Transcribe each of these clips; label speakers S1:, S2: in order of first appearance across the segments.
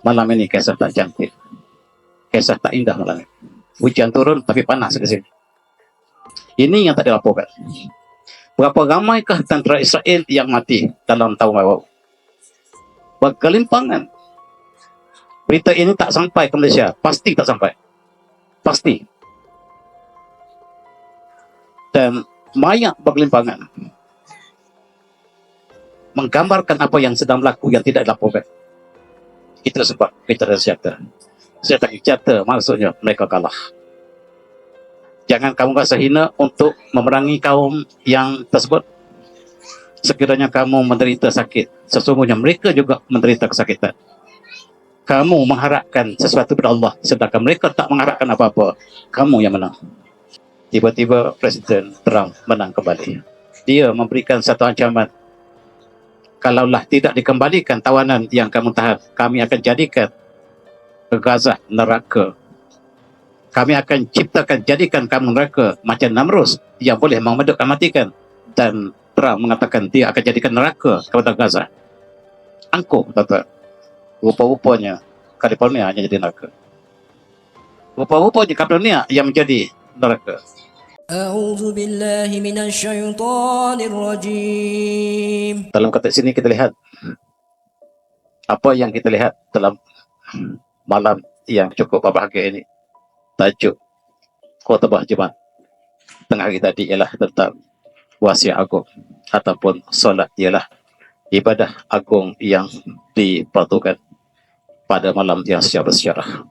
S1: Malam ini kisah tak cantik, kisah tak indah malam ini. Hujan turun tapi panas di sini. Ini yang tak dilaporkan. Berapa ramaikah tentera Israel yang mati dalam tahun lalu? Berkelimpangan. Berita ini tak sampai ke Malaysia, pasti tak sampai. Pasti. Dan mayat berkelimpangan. Menggambarkan apa yang sedang berlaku yang tidak dilaporkan. Itu sebab kita ada senjata. Senjata senjata maksudnya mereka kalah. Jangan kamu rasa hina untuk memerangi kaum yang tersebut. Sekiranya kamu menderita sakit, sesungguhnya mereka juga menderita kesakitan. Kamu mengharapkan sesuatu pada Allah, sedangkan mereka tak mengharapkan apa-apa. Kamu yang menang. Tiba-tiba Presiden Trump menang kembali. Dia memberikan satu ancaman. Kalaulah tidak dikembalikan tawanan yang kamu tahan, kami akan jadikan Gaza neraka. Kami akan jadikan kamu neraka macam Namrus yang boleh memedukkan matikan. Dan Trump mengatakan dia akan jadikan neraka kepada Gaza. Angkuh, kata. Rupa-rupanya California hanya jadi neraka. Rupa-rupanya California yang menjadi neraka.
S2: A'udzu billahi minasyaitonir rajim.
S1: Dalam konteks ini kita lihat apa yang kita lihat dalam malam yang cukup berbahagia ini. Tajuk khutbah Jumaat tengah hari tadi ialah tentang wasiat agung ataupun solat ialah ibadah agung yang diperuntukkan pada malam yang secara bersejarah.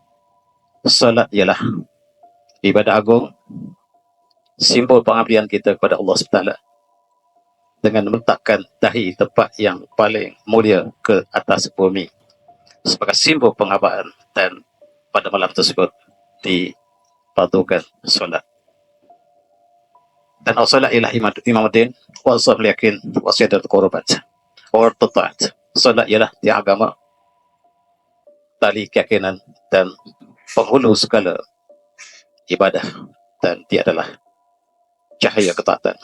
S1: Solat ialah ibadah agung, simbol pengabdian kita kepada Allah SWT dengan meletakkan dahi tempat yang paling mulia ke atas bumi sebagai simbol pengabdian, dan pada malam tersebut diperuntukkan solat. Dan as-solat ialah imamuddin wa as-salah yakin wa siyadatul qurbat wa taat. Solat ialah tiang agama, tali keyakinan dan penghulu segala ibadah, dan dia adalah cahaya ketaatan.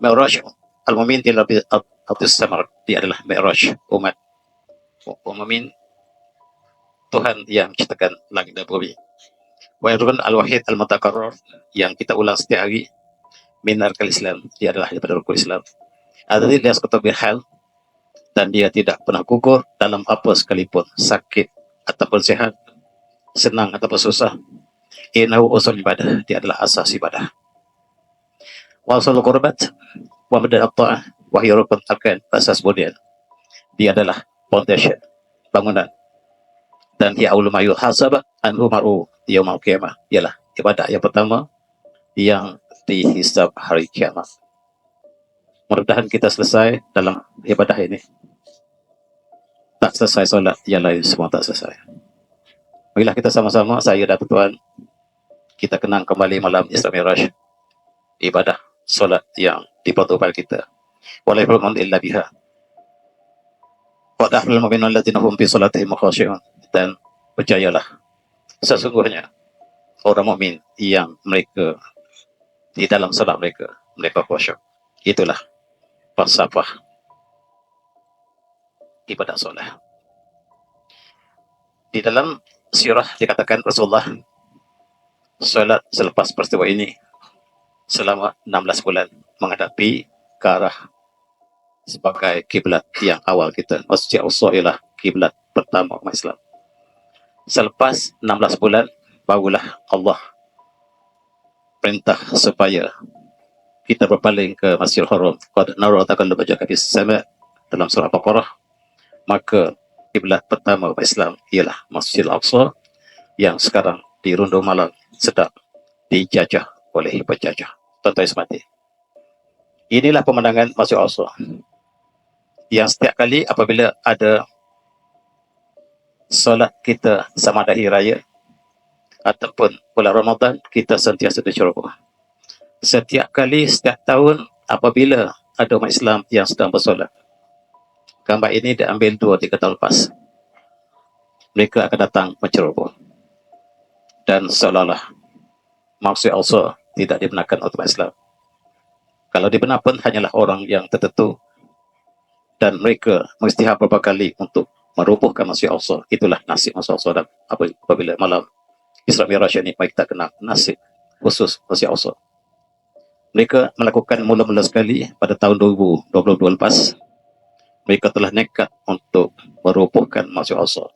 S1: Mi'raj al-mu'min ila atis samar, dia adalah mi'raj umat mu'min Tuhan yang menciptakan langit dan bumi. Wa yarun al-wahid al-mutakarrar, yang kita ulang setiap hari, min arkal Islam, dia adalah daripada rukun Islam. Adadil dia sekutu bihal, dan dia tidak pernah gugur dalam apa sekalipun, sakit ataupun sehat, senang ataupun susah. Innahu usul ibadah, dia adalah asas ibadah. Wa usul qurbat wa madad at-ta'ah wa hiya rukun arkan, asas bunyan. Dia adalah foundation, bangunan. Dan dia awwalu ma yuhasab an umaru yaumil qiyamah, ialah ibadah yang pertama yang dihisab hari kiamat. Mudah-mudahan kita selesai dalam ibadah ini. Tak selesai solat, yang lain semua tak selesai. Marilah kita sama-sama, saya dan tuan, kita kenang kembali malam Isra Mi'raj, ibadah solat yang diperuntukkan kita. Wala yafalun illa biha. Wa dahlul mu'minun alladzina hum fi salatihim khashi'un, dan percayalah, sesungguhnya orang mukmin yang mereka di dalam salat mereka khusyuk. Itulah falsafah ibadah solat. Di dalam sirah dikatakan Rasulullah solat selepas peristiwa ini selama 16 bulan menghadapi ke arah sebagai kiblat yang awal kita. Masjid Al-Aqsa ialah kiblat pertama umat Islam. Selepas 16 bulan barulah Allah perintah supaya kita berpaling ke Masjidil Haram. Qad nara taqalluba wajhaka fis sama', dalam surah Al-Baqarah. Maka kiblat pertama umat Islam ialah Masjidil Aqsa yang sekarang dirundung malam sedang dijajah oleh penjajah. Tuan-tuan semati, inilah pemandangan Masjidil Aqsa yang setiap kali apabila ada solat kita sama ada hari raya ataupun bulan Ramadan, kita sentiasa bersyukur. Setiap kali, setiap tahun apabila ada umat Islam yang sedang bersolat, gambar ini diambil 2-3 tahun lepas, mereka akan datang menceroboh, dan seolah-olah maksud Allah tidak dibenarkan oleh umat Islam. Kalau dibenar pun hanyalah orang yang tertentu, dan mereka mengistihar beberapa kali untuk merobohkan Masjid Al-Aqsa. Itulah nasib Masjid Al-Aqsa. Dan apabila malam Isra Mi'raj ini, baik kita kenal nasib khusus Masjid Al-Aqsa. Mereka melakukan mula-mula sekali pada tahun 2022 lepas. Mereka telah nekat untuk merobohkan Masjid Al-Aqsa.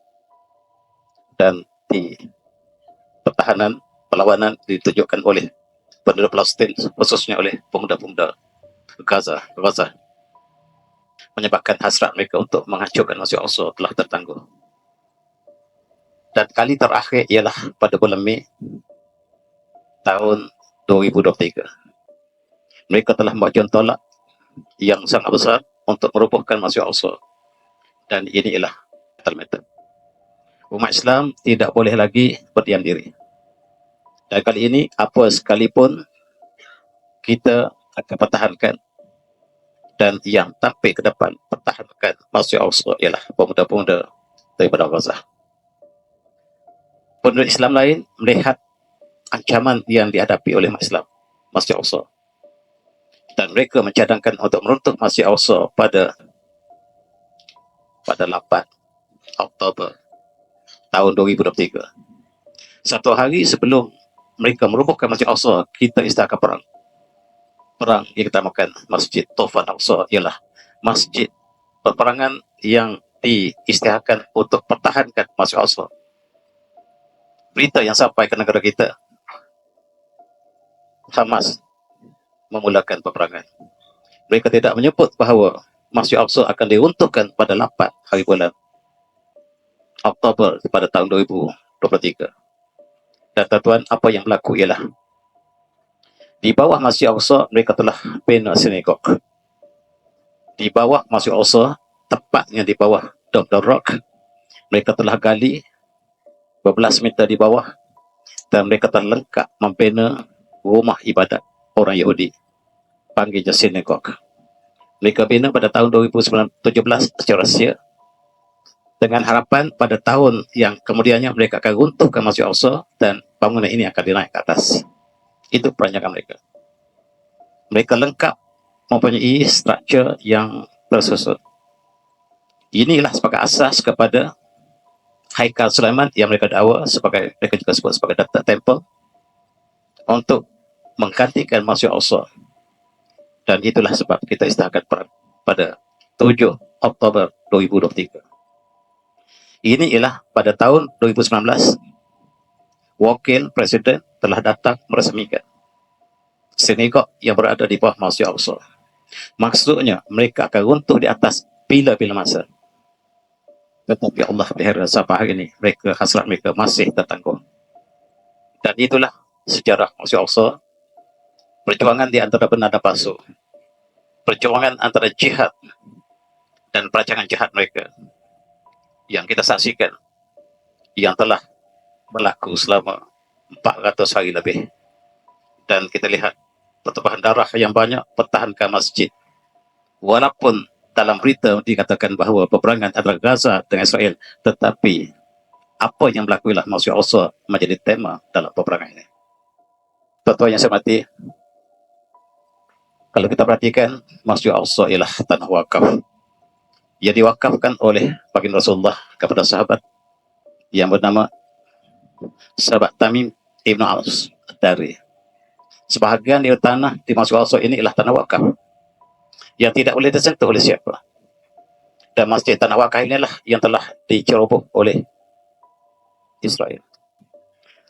S1: Dan di pertahanan, perlawanan ditunjukkan oleh penduduk Palestin, khususnya oleh pemuda-pemuda Gaza, menyebabkan hasrat mereka untuk menghancurkan Masjid Al-Aqsa telah tertangguh. Dan kali terakhir ialah pada bulan Mei tahun 2023. Mereka telah membuat jalan tolak yang sangat besar untuk merobohkan Masjid Al-Aqsa. Dan ini ialah method. Umat Islam tidak boleh lagi berdiam diri. Dan kali ini, apa sekalipun kita akan pertahankan. Dan yang tampil ke depan pertahankan Masjid Al-Aqsa ialah pemuda-pemuda daripada Gaza. Penduduk Islam lain melihat ancaman yang dihadapi oleh umat Islam, Masjid Al-Aqsa. Dan mereka mencadangkan untuk meruntuh Masjid Al-Aqsa pada 8 Oktober tahun 2023. Satu hari sebelum mereka merobohkan Masjid Al-Aqsa, kita istiharkan perang. Perang yang kita makan Masjid Taufan Al-Aqsa ialah masjid peperangan yang diisytiharkan untuk pertahankan Masjid Al-Aqsa. Berita yang sampai ke negara kita, Hamas memulakan peperangan. Mereka tidak menyebut bahawa Masjid Al-Aqsa akan diruntuhkan pada 8 hari bulan Oktober pada tahun 2023. Dan tuan-tuan, apa yang berlaku ialah di bawah Masjid Al-Aqsa mereka telah bina sinagog. Di bawah Masjid Al-Aqsa, tepatnya di bawah Dome the Rock, mereka telah gali berbelas meter di bawah dan mereka telah lengkap membina rumah ibadat orang Yahudi, panggilnya sinagog. Mereka bina pada tahun 2017 secara rahsia dengan harapan pada tahun yang kemudiannya mereka akan runtuhkan Masjid Al-Aqsa dan bangunan ini akan dinaik ke atas. Itu perancangan mereka. Mereka lengkap mempunyai struktur yang tersusun. Inilah sebagai asas kepada Haikal Sulaiman yang mereka dakwa sebagai, mereka juga sebut sebagai Data Temple, untuk menggantikan Masjid Al-Aqsa. Dan itulah sebab kita isytiharkan perang pada 7 Oktober 2023. Ini ialah pada tahun 2019, Wakil Presiden telah datang meresmikan sinagog yang berada di bawah Masjid Al-Aqsa. Maksudnya, mereka akan runtuh di atas bila-bila masa. Tetapi Allah pelihara sampai hari ini, hasrat mereka masih tertangguh. Dan itulah sejarah Masjid Al-Aqsa, perjuangan di antara benar dan palsu, perjuangan antara jihad dan perancangan jihad mereka yang kita saksikan, yang telah berlaku selama 400 hari lebih. Dan kita lihat pertumpahan darah yang banyak pertahankan masjid. Walaupun dalam berita dikatakan bahawa peperangan antara Gaza dengan Israel, tetapi apa yang berlaku ialah Masjid Al-Aqsa menjadi tema dalam peperangan ini. Tuan-tuan yang saya hormati, kalau kita perhatikan, Masjid Al-Aqsa ialah tanah wakaf yang diwakafkan oleh baginda Rasulullah kepada sahabat yang bernama sahabat Tamim Ibn Aus Dari. Sebahagian dari tanah di Masjid Al-Aqsa ini ialah tanah wakaf yang tidak boleh disentuh oleh siapa. Dan masjid tanah wakaf inilah yang telah diceroboh oleh Israel.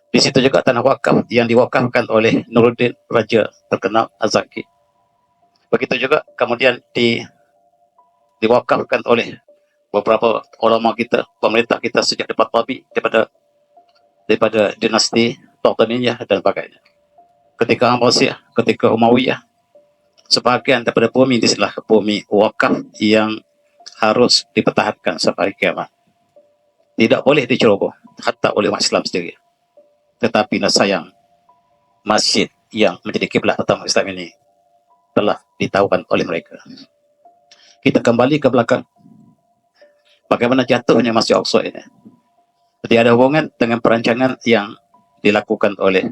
S1: Di situ juga tanah wakaf yang diwakafkan oleh Nuruddin Raja terkenal Az-Zaki. Begitu juga kemudian diwakafkan oleh beberapa ulama kita, pemerintah kita sejak daripada dinasti Toqaniyah dan sebagainya. Ketika Abbasiyah, ketika Umayyah, sebahagian daripada bumi di sebelah bumi wakaf yang harus dipertahankan sampai kiamat. Tidak boleh diceroboh, hatta oleh umat Islam sendiri. Tetapi sayang, masjid yang menjadi kiblat utama Islam ini telah ditahukan oleh mereka. Kita kembali ke belakang. Bagaimana jatuhnya Masjid Al-Aqsa ini? Tidak ada hubungan dengan perancangan yang dilakukan oleh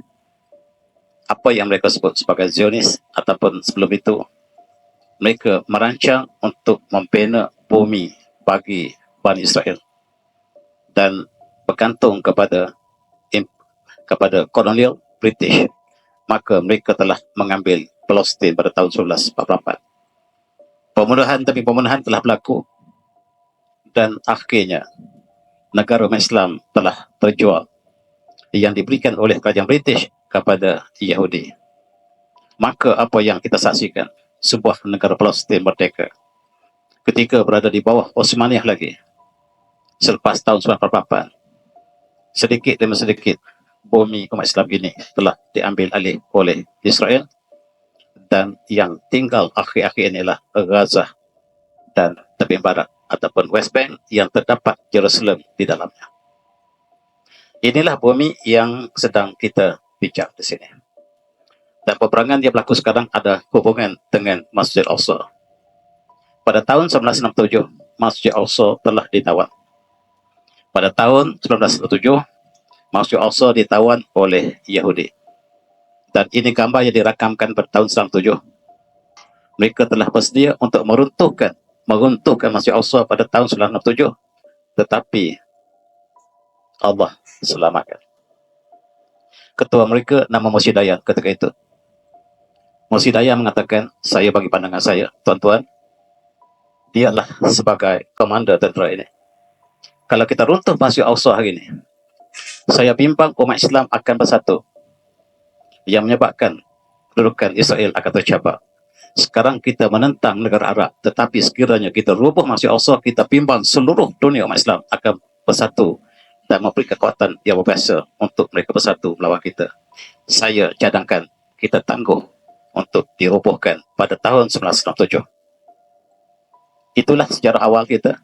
S1: apa yang mereka sebut sebagai Zionis, ataupun sebelum itu mereka merancang untuk membina bumi bagi Bani Israel dan bergantung kepada kolonial British, maka mereka telah mengambil Palestin pada tahun 1948. Pembunuhan demi pembunuhan telah berlaku dan akhirnya negara umat Islam telah terjual yang diberikan oleh kerajaan British kepada Yahudi. Maka apa yang kita saksikan, sebuah negara Palestin merdeka ketika berada di bawah Osmaniyah lagi, selepas tahun 1948, sedikit demi sedikit bumi umat Islam ini telah diambil alih oleh Israel, dan yang tinggal akhir-akhir inilah Gaza dan tepi barat ataupun West Bank yang terdapat Jerusalem di dalamnya. Inilah bumi yang sedang kita bincang di sini. Dan peperangan yang berlaku sekarang ada hubungan dengan Masjid Al-Aqsa. Pada tahun 1967, Masjid Al-Aqsa telah ditawan. Pada tahun 1967, Masjid Al-Aqsa ditawan oleh Yahudi. Dan ini gambar yang dirakamkan pada tahun 1967. Mereka telah bersedia untuk meruntuhkan Masjid Al-Aqsa pada tahun 1967. Tetapi Allah selamatkan. Ketua mereka nama Mursyid Daya ketika itu. Mursyid Daya mengatakan, saya bagi pandangan saya, tuan-tuan, dialah sebagai komander tentera ini. Kalau kita runtuh Masjid Al-Aqsa hari ini, saya bimbang umat Islam akan bersatu, yang menyebabkan kedudukan Israel akan tercabar. Sekarang kita menentang negara Arab, tetapi sekiranya kita rubuh Masjid Al-Aqsa, kita bimbang seluruh dunia umat Islam akan bersatu dan memberi kekuatan yang berbiasa untuk mereka bersatu melawan kita. Saya cadangkan kita tangguh untuk dirubuhkan pada tahun 1967. Itulah sejarah awal kita.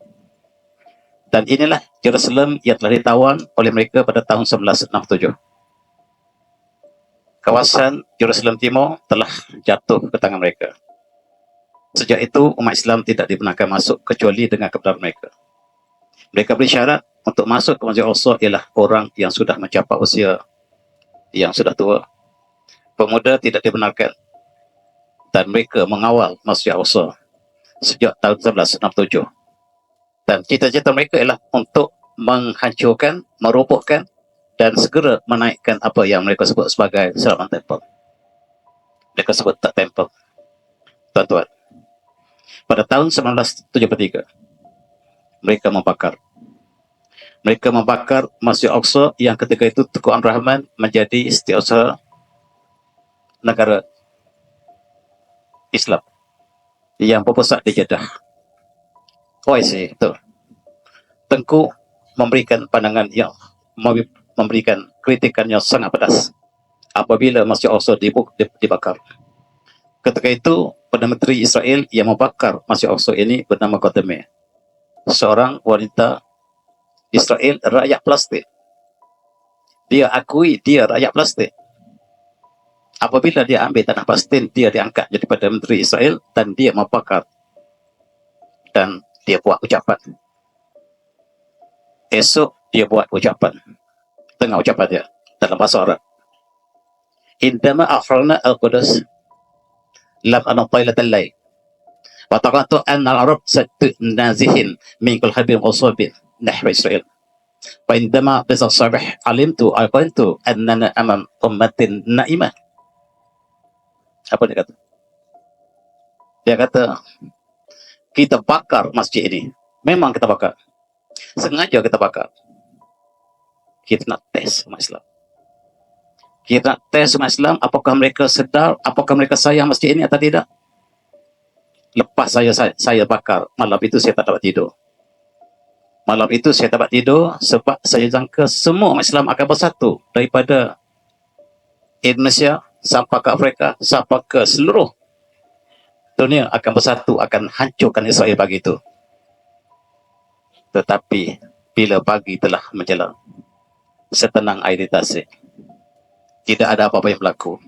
S1: Dan inilah Jerusalem yang telah ditawan oleh mereka pada tahun 1967. Kawasan Jerusalem Timur telah jatuh ke tangan mereka. Sejak itu, umat Islam tidak dibenarkan masuk kecuali dengan kebenaran mereka. Mereka beri syarat untuk masuk ke Masjid Al-Aqsa ialah orang yang sudah mencapai usia yang sudah tua. Pemuda tidak dibenarkan. Dan mereka mengawal Masjid Al-Aqsa sejak tahun 1967. Dan cita-cita mereka ialah untuk menghancurkan, merobohkan dan segera menaikkan apa yang mereka sebut sebagai Salaman Temple. Mereka sebut tak temple. Tuan-tuan, pada tahun 1973, mereka membakar. Mereka membakar Masjid Al-Aqsa yang ketika itu Tunku Abdul Rahman menjadi setiausaha negara Islam yang berpusat di Jeddah. OIC itu. Tengku memberikan pandangan yang memberikan kritikan yang sangat pedas apabila Masjid Al-Aqsa dibakar. Ketika itu, Perdana Menteri Israel yang membakar Masjid Al-Aqsa ini bernama Khotami, seorang wanita Israel, rakyat Palestin. Dia akui dia rakyat Palestin. Apabila dia ambil tanah Palestin, dia diangkat jadi Perdana Menteri Israel dan dia membakar. Dan dia buat ucapan. Esok dia buat ucapan. Tengah ucapan dia dalam bahasa Arab. Indama akhrana al-Qudus lam anatailat al-layl. Wa taqatu anna al-Arab satnazihin min kul habib usabin nahwa Israel. Wa indama bisa sabih alimtu aqantu annana amam ummatin naimah. Apa dia kata? Dia kata, kita bakar masjid ini. Memang kita bakar. Sengaja kita bakar. Kita nak tes umat Islam. Kita nak tes umat Islam, apakah mereka sedar, apakah mereka sayang masjid ini atau tidak. Lepas saya bakar, malam itu saya tak dapat tidur. Malam itu saya tak dapat tidur sebab saya jangka semua umat Islam akan bersatu daripada Indonesia sampai ke Afrika, sampai ke seluruh dunia akan bersatu, akan hancurkan Israel pagi itu. Tetapi bila pagi telah menjelang, setenang air di tasik, tidak ada apa-apa yang berlaku.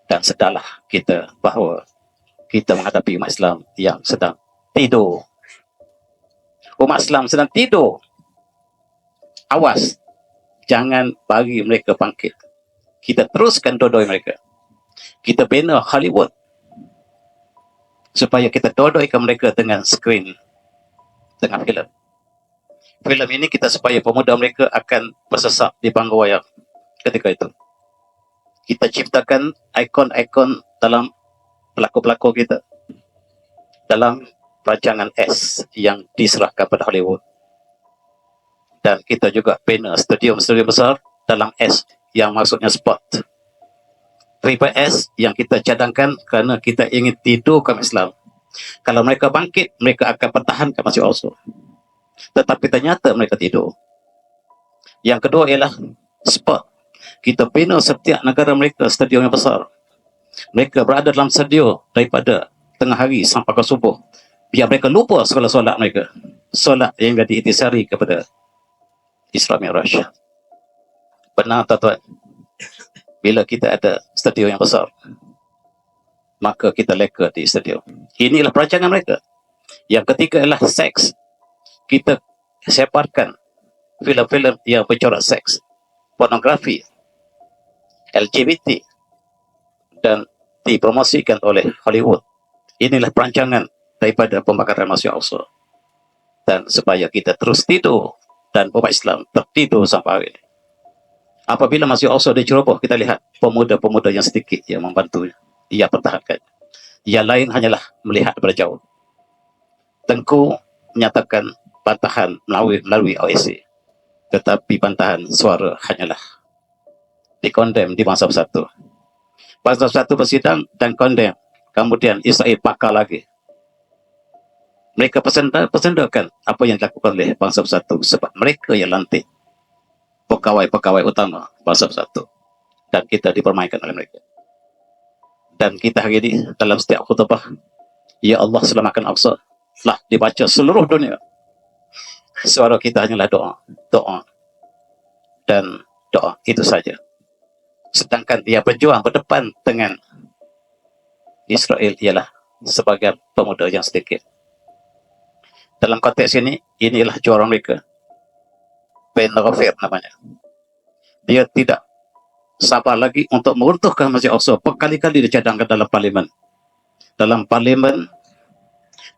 S1: Dan sedarlah kita bahawa kita menghadapi umat Islam yang sedang tidur. Umat Islam sedang tidur. Awas, jangan bagi mereka bangkit. Kita teruskan dodoi mereka. Kita bina Hollywood supaya kita dodoikan mereka dengan skrin, dengan filem. filem ini kita supaya pemuda mereka akan bersesak di panggung wayang ketika itu. Kita ciptakan ikon-ikon dalam pelakon-pelakon kita, dalam rancangan S yang diserahkan pada Hollywood. Dan kita juga bina studio-studio besar dalam S yang maksudnya sport. 3S yang kita cadangkan kerana kita ingin tidurkan Islam. Kalau mereka bangkit, mereka akan pertahankan Masjid Al-Aqsa. Tetapi ternyata mereka tidur. Yang kedua ialah sport. Kita bina setiap negara mereka stadium yang besar. Mereka berada dalam studio daripada tengah hari sampai ke subuh. Biar mereka lupa segala solat mereka. Solat yang diiktisari kepada Isra Mi'raj. Benar tuan-tuan? Bila kita ada studio yang besar, maka kita leka di studio. Inilah perancangan mereka. Yang ketiga ialah seks. Kita separkan filem-filem yang bercorak seks, pornografi, LGBT, dan dipromosikan oleh Hollywood. Inilah perancangan daripada pembakaran Masjid Al-Aqsa. Dan supaya kita terus tidur dan umat Islam tertidur sampai hari ini. Apabila Masjid Al-Aqsa diceroboh, kita lihat pemuda-pemuda yang sedikit yang membantu ia pertahankan. Yang lain hanyalah melihat daripada jauh. Tengku menyatakan bantahan melalui OSC. Tetapi bantahan suara hanyalah dikondem di Bangsa Bersatu. Bangsa Bersatu bersidang dan kondem. Kemudian Israel pakar lagi. Mereka persendakan apa yang dilakukan oleh Bangsa Bersatu sebab mereka yang lantik pegawai-pegawai utama Bangsa Bersatu. Dan kita dipermainkan oleh mereka. Dan kita hari ini dalam setiap khutbah, Ya Allah selamatkan Al-Aqsa, telah dibaca seluruh dunia. Suara kita hanyalah doa, doa, dan doa. Itu saja. Sedangkan dia berjuang berdepan dengan Israel ialah sebagai pemuda yang sedikit. Dalam konteks ini, inilah juara mereka. Ben Ghafir namanya. Dia tidak sabar lagi untuk meruntuhkan Masjid Al-Aqsa. Berkali-kali dia cadangkan dalam parlimen. Dalam parlimen,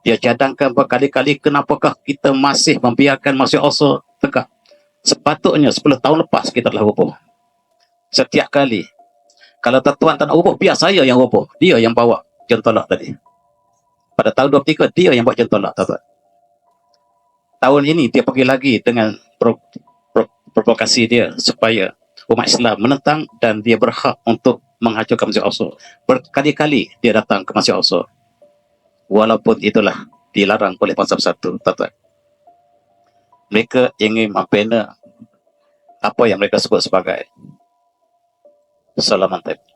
S1: dia cadangkan berkali-kali kenapakah kita masih membiarkan Masjid Al-Aqsa tegak. Sepatutnya 10 tahun lepas kita telah roboh. Setiap kali. Kalau tuan tak nak roboh, biar saya yang roboh. Dia yang bawa jentolak tadi. Pada tahun 23, dia yang buat jentolak, tuan-tuan. Tahun ini dia pergi lagi dengan provokasi dia supaya umat Islam menentang dan dia berhak untuk menghancurkan Masjid Al-Aqsa. Berkali-kali dia datang ke Masjid Al-Aqsa. Walaupun itulah dilarang oleh Bangsa Bersatu, tuan-tuan. Mereka ingin membina apa yang mereka sebut sebagai Solomon Temple.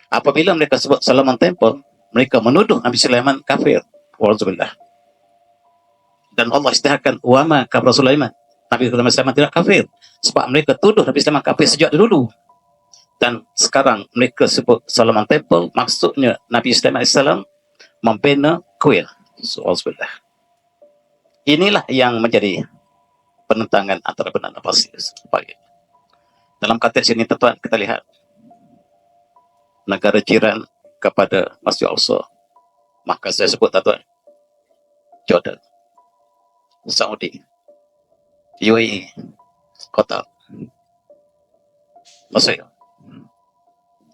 S1: Apabila mereka sebut Solomon Temple, mereka menuduh Nabi Sulaiman kafir. Walhamdulillah. Dan Allah istiharkan wama kafir Sulaiman. Nabi Sulaiman tidak kafir. Sebab mereka tuduh Nabi Sulaiman kafir sejak dulu. Dan sekarang mereka sebut Solomon Temple, maksudnya Nabi Sulaiman AS membina kuil. Walhamdulillah. Inilah yang menjadi penentangan antara benar dan batil. Dalam konteks ini, tuan, kita lihat negara jiran kepada Masjid Al-Aqsa. Maka saya sebut, tuan, Jordan, Saudi, UAE, Qatar, Mesir,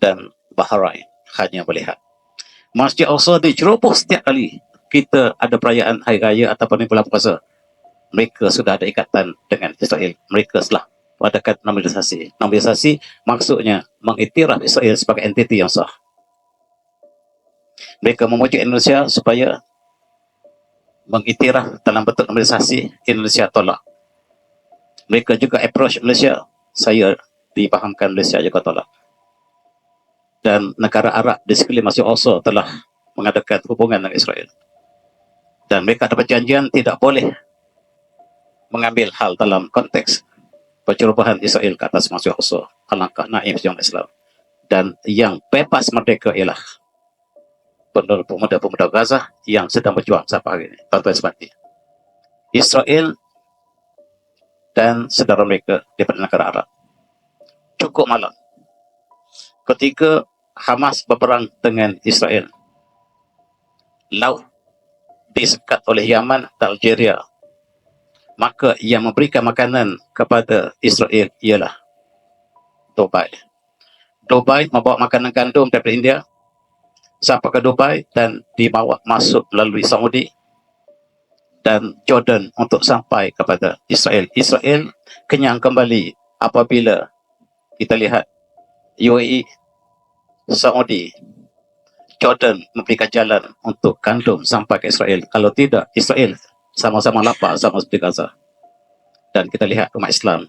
S1: dan Bahrain hanya melihat. Masjid Al-Aqsa diceroboh setiap kali kita ada perayaan hari raya ataupun bulan puasa. Mereka sudah ada ikatan dengan Israel. Mereka telah mengadakan normalisasi. Normalisasi maksudnya mengiktiraf Israel sebagai entiti yang sah. Mereka memujuk Indonesia supaya mengiktiraf dalam bentuk normalisasi. Indonesia tolak. Mereka juga approach Malaysia. Saya dipahamkan Malaysia juga tolak. Dan negara Arab di sekeliling Masjid Al-Aqsa telah mengadakan hubungan dengan Israel. Dan mereka ada perjanjian tidak boleh mengambil hal dalam konteks pencerobohan Israel ke atas Masjid Al-Aqsa. Alangkah naib sejarah Islam. Dan yang bebas merdeka ialah pemuda-pemuda Gaza yang sedang berjuang sampai hari ini. Tuan-tuan sebati. Israel dan saudara mereka daripada negara Arab. Cukup malam. Ketika Hamas berperang dengan Israel, laut disekat oleh Yaman dan Algeria maka yang memberikan makanan kepada Israel ialah Dubai. Dubai membawa makanan gandum daripada India sampai ke Dubai dan dibawa masuk melalui Saudi dan Jordan untuk sampai kepada Israel. Israel kenyang kembali apabila kita lihat UAE, Saudi, Jordan memberikan jalan untuk gandum sampai ke Israel. Kalau tidak, Israel sama-sama lapar sama seperti Gaza. Dan kita lihat umat Islam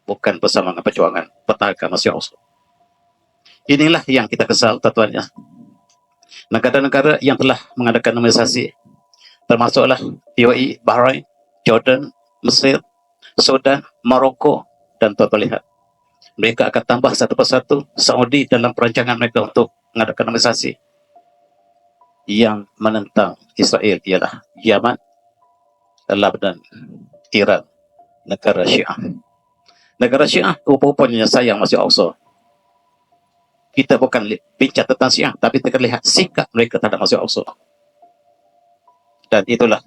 S1: bukan bersama dengan perjuangan pertahanan Masya Allah. Inilah yang kita kesal, tuan-tuannya. Negara-negara yang telah mengadakan normalisasi termasuklah UAE, Bahrain, Jordan, Mesir, Sudan, Maroko, dan tuan-tuan lihat. Mereka akan tambah satu persatu. Saudi dalam perancangan mereka untuk mengadakan normalisasi. Yang menentang Israel ialah Yaman, Lebanon, Iran, negara Syiah. Negara Syiah rupa-rupanya sayang Masjid Al-Aqsa. Kita bukan bincang tentang Syiah, tapi kita lihat sikap mereka terhadap Masjid Al-Aqsa. Dan itulah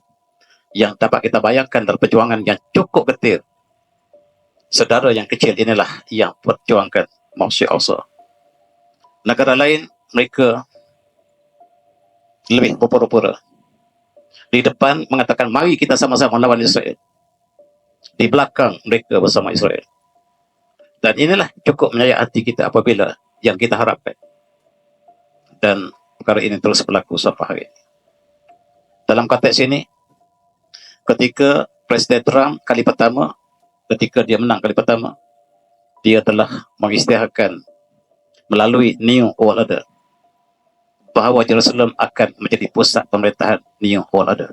S1: yang dapat kita bayangkan dalam perjuangan yang cukup getir. Saudara yang kecil inilah yang perjuangkan Masjid Al-Aqsa. Negara lain, mereka lebih berpura-pura. Di depan mengatakan, mari kita sama-sama lawan Israel. Di belakang mereka bersama Israel. Dan inilah cukup menyayat hati kita apabila yang kita harapkan. Dan perkara ini terus berlaku sampai hari ini. Dalam konteks ini, ketika Presiden Trump kali pertama, ketika dia menang kali pertama, dia telah mengisytiharkan melalui New World Order bahawa Jerusalem akan menjadi pusat pemerintahan New World Order.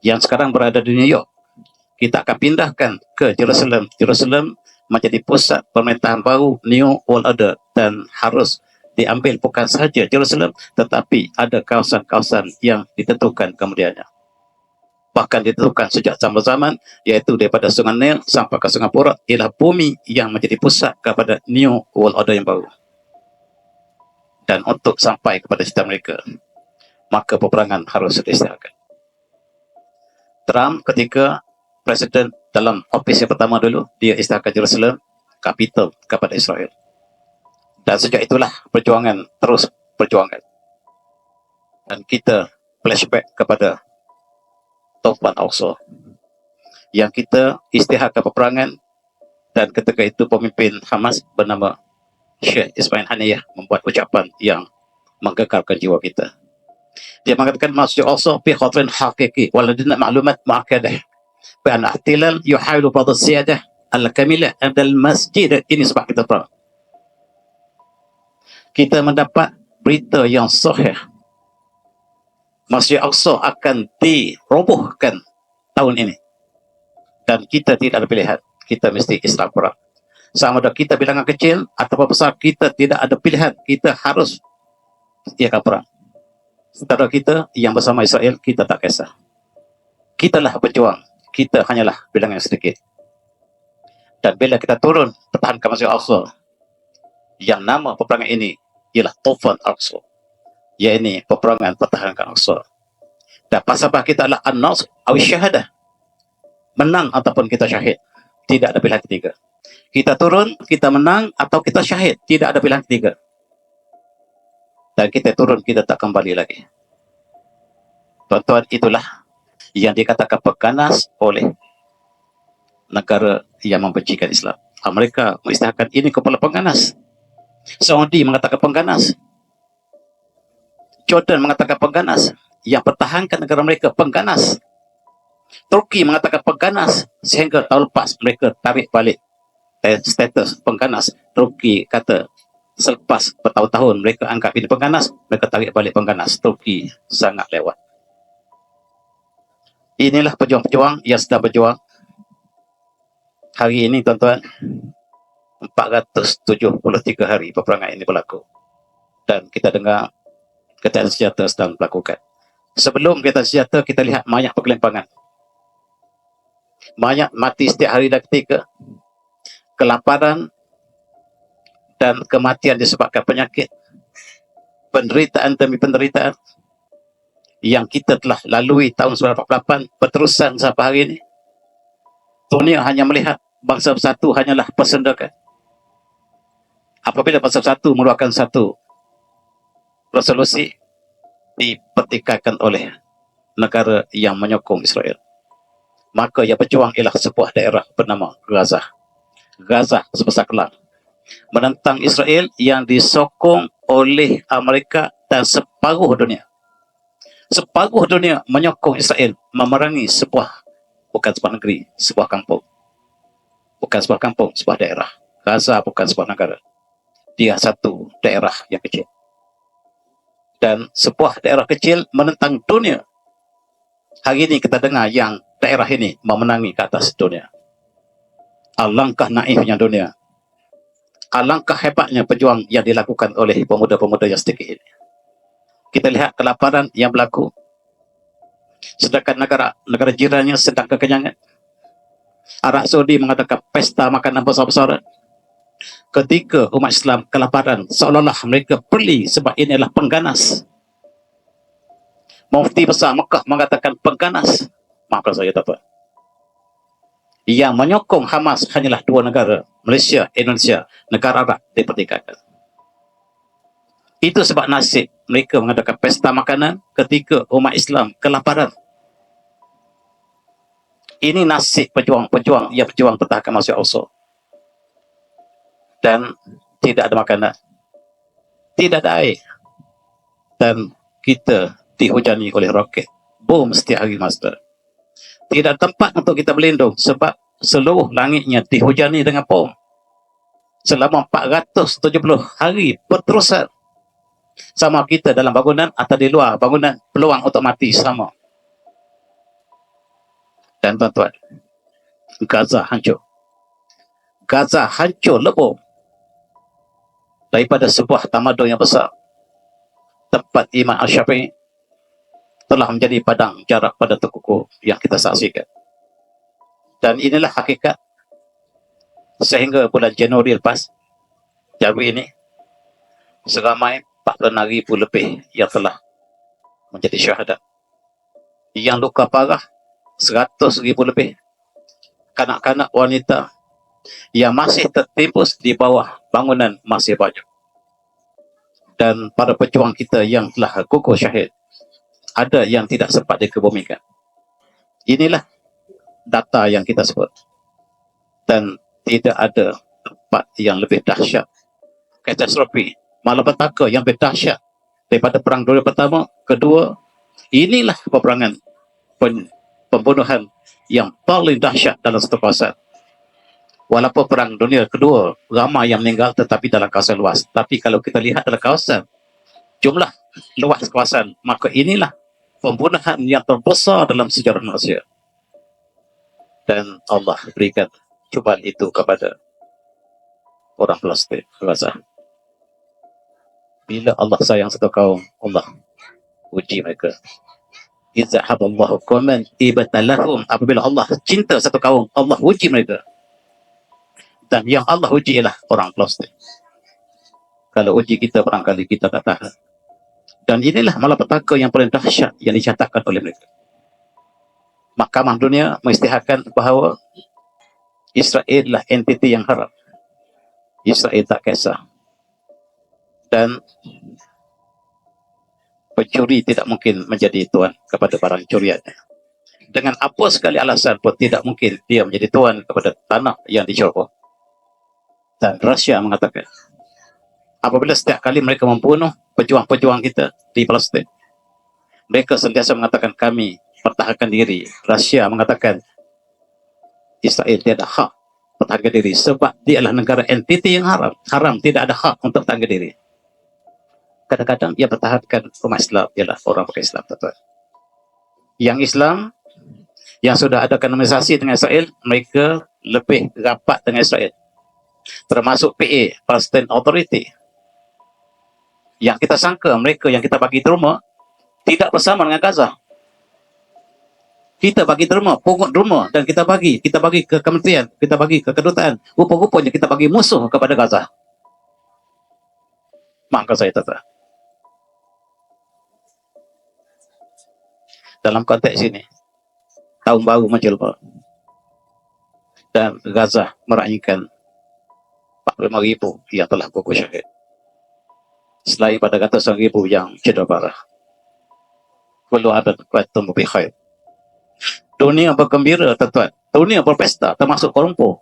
S1: Yang sekarang berada di New York, kita akan pindahkan ke Jerusalem. Jerusalem menjadi pusat pemerintahan baru New World Order dan harus diambil bukan sahaja Jerusalem, tetapi ada kawasan-kawasan yang ditentukan kemudiannya. Bahkan ditentukan sejak zaman-zaman, iaitu daripada Sungai Nil sampai ke Sungai Furat, ialah bumi yang menjadi pusat kepada New World Order yang baru. Dan untuk sampai kepada cita mereka, maka peperangan harus diisytiharkan. Trump ketika Presiden dalam ofis yang pertama dulu, dia isytiharkan Jerusalem, kapital kepada Israel. Dan sejak itulah perjuangan terus perjuangan. Dan kita flashback kepada Taufan Al-Aqsa yang kita isytiharkan peperangan, dan ketika itu pemimpin Hamas bernama Syekh Ismail Haniyah membuat ucapan yang menggegarkan jiwa kita. Dia mengatakan Masjid Al-Aqsa fi khatrin haqiqi waladina maklumat mu'akkadah بأن احتلال يحاول بعض السيادة الكاملة عند المسجد. Ini sebab kita perang. Kita mendapat berita yang sahih. Masjid Al-Aqsa akan dirobohkan tahun ini. Dan kita tidak ada pilihan. Kita mesti Islam perang. Sama ada kita bilangan kecil atau besar, kita tidak ada pilihan. Kita harus iakan perang. Saudara kita yang bersama Israel, kita tak kisah. Kitalah berjuang. Kita hanyalah bilangan yang sedikit. Dan bila kita turun pertahankan Masjid Al-Aqsa, yang nama peperangan ini ialah Taufan Al-Aqsa, iaitu peperangan pertahankan Al-Aqsa. Dan pasabah kita adalah An-Nasr atau Syahadah, menang ataupun kita syahid. Tidak ada pilihan ketiga. Kita turun, kita menang, atau kita syahid. Tidak ada pilihan ketiga. Dan kita turun, kita tak kembali lagi. Tuan-tuan, itulah yang dikatakan pengganas oleh negara yang membencikan Islam. Mereka mengisytiharkan ini kepala pengganas. Saudi mengatakan pengganas. Jordan mengatakan pengganas. Yang pertahankan negara mereka pengganas. Turki mengatakan pengganas. Sehingga tahun lepas mereka tarik balik status pengganas. Turki kata selepas bertahun-tahun mereka anggap ini pengganas, mereka tarik balik pengganas. Turki sangat lewat. Inilah pejuang-pejuang yang sedang berjuang. Hari ini tuan-tuan, 473 hari peperangan ini berlaku. Dan kita dengar Keadaan Senjata sedang melakukan. Sebelum Keadaan Senjata, kita lihat banyak pergelimpangan. Banyak mati setiap hari dan ketika. Kelaparan dan kematian disebabkan penyakit. Penderitaan demi penderitaan yang kita telah lalui tahun 1948 berterusan sampai hari ini. Dunia hanya melihat bangsa bersatu hanyalah persendakan. Apabila bangsa bersatu mengeluarkan satu resolusi, dipertikaikan oleh negara yang menyokong Israel, maka yang berjuang ialah sebuah daerah bernama Gaza. Gaza sebesar Kelang menentang Israel yang disokong oleh Amerika dan separuh dunia. Separuh dunia menyokong Israel memerangi bukan sebuah negeri, sebuah kampung. Bukan sebuah kampung, sebuah daerah. Gaza bukan sebuah negara. Dia satu daerah yang kecil. Dan sebuah daerah kecil menentang dunia. Hari ini kita dengar yang daerah ini memenangi ke atas dunia. Alangkah naifnya dunia. Alangkah hebatnya perjuangan yang dilakukan oleh pemuda-pemuda yang sedikit ini. Kita lihat kelaparan yang berlaku. Sedangkan negara jirannya sedang kekenyangan. Arab Saudi mengadakan pesta makanan besar-besaran. Ketika umat Islam kelaparan, seolah-olah mereka beli sebab ini adalah pengganas. Mufti besar Mekah mengatakan pengganas. Maafkan saya, tuan-tuan. Yang menyokong Hamas hanyalah dua negara, Malaysia, Indonesia, negara Arab dipertikaikan. Itu sebab nasib mereka mengadakan pesta makanan ketika umat Islam kelaparan. Ini nasib pejuang-pejuang yang berjuang pertahankan Masjid Al-Aqsa. Dan tidak ada makanan, tidak ada air, dan kita dihujani oleh roket, bom setiap hari, Master. Tidak tempat untuk kita berlindung sebab seluruh langitnya dihujani dengan bom selama 470 hari berterusan. Sama kita dalam bangunan atau di luar bangunan, peluang untuk mati sama. Dan tuan-tuan, Gaza hancur. Gaza hancur lebur daripada sebuah tamadun yang besar. Tempat Imam Al-Syafi'i telah menjadi padang jarak pada terkukur yang kita saksikan. Dan inilah hakikat sehingga bulan Januari lepas, Januari ini, seramai 46,000 lebih yang telah menjadi syahadat. Yang luka parah 100,000 lebih. Kanak-kanak wanita yang masih tertimbus di bawah bangunan masih banyak. Dan para pejuang kita yang telah gugur syahid, ada yang tidak sempat dikebumikan. Inilah data yang kita sebut. Dan tidak ada tempat yang lebih dahsyat, katastrofi, malapetaka yang lebih dahsyat daripada Perang Dunia Pertama, Kedua. Inilah peperangan pembunuhan yang paling dahsyat dalam satu kawasan. Walaupun Perang Dunia Kedua ramai yang meninggal tetapi dalam kawasan luas. Tapi kalau kita lihat dalam kawasan, jumlah luas kawasan, maka inilah pembunuhan yang terbesar dalam sejarah manusia. Dan Allah berikan cubaan itu kepada orang Palestin, Gaza. Bila Allah sayang satu kaum, Allah uji mereka. Izzahaballahu qauman ibtalahum. Apabila Allah cinta satu kaum, Allah uji mereka. Dan yang Allah uji ialah orang Palestin. Kalau uji kita, barangkali kita tak tahan. Dan inilah malapetaka yang paling dahsyat yang dicatatkan oleh mereka. Mahkamah Dunia mengisytiharkan bahawa Israel adalah entiti yang haram. Israel tak kisah. Dan pencuri tidak mungkin menjadi tuan kepada barang curiannya. Dengan apa sekali alasan pun tidak mungkin dia menjadi tuan kepada tanah yang dicorok. Dan Rusia mengatakan, apabila setiap kali mereka membunuh pejuang-pejuang kita di Palestin, mereka sentiasa mengatakan kami pertahankan diri. Rusia mengatakan Israel tidak ada hak pertahankan diri sebab dia adalah negara entiti yang haram. Haram, tidak ada hak untuk pertahankan diri. Kadang-kadang dia pertahankan umat Islam ialah orang pakai Islam, tuan-tuan. Yang Islam yang sudah ada kanonisasi dengan Israel, mereka lebih rapat dengan Israel. Termasuk PA, Palestine Authority. Yang kita sangka mereka yang kita bagi derma tidak bersama dengan Gaza. Kita bagi derma, pungut derma, dan kita bagi ke kementerian, kita bagi ke kedutaan. Rupa-rupanya kita bagi musuh kepada Gaza. Maafkan saya, tuan-tuan. Dalam konteks ini, tahun baru muncul, Pak. dan Gaza meraihkan 45,000 yang telah gugur syahid. Selain pada ratusan ribu yang cedera parah. Kullu abad wa antum bi khair. Dunia bergembira, tuan-tuan. Dunia berpesta, termasuk Kuala Lumpur.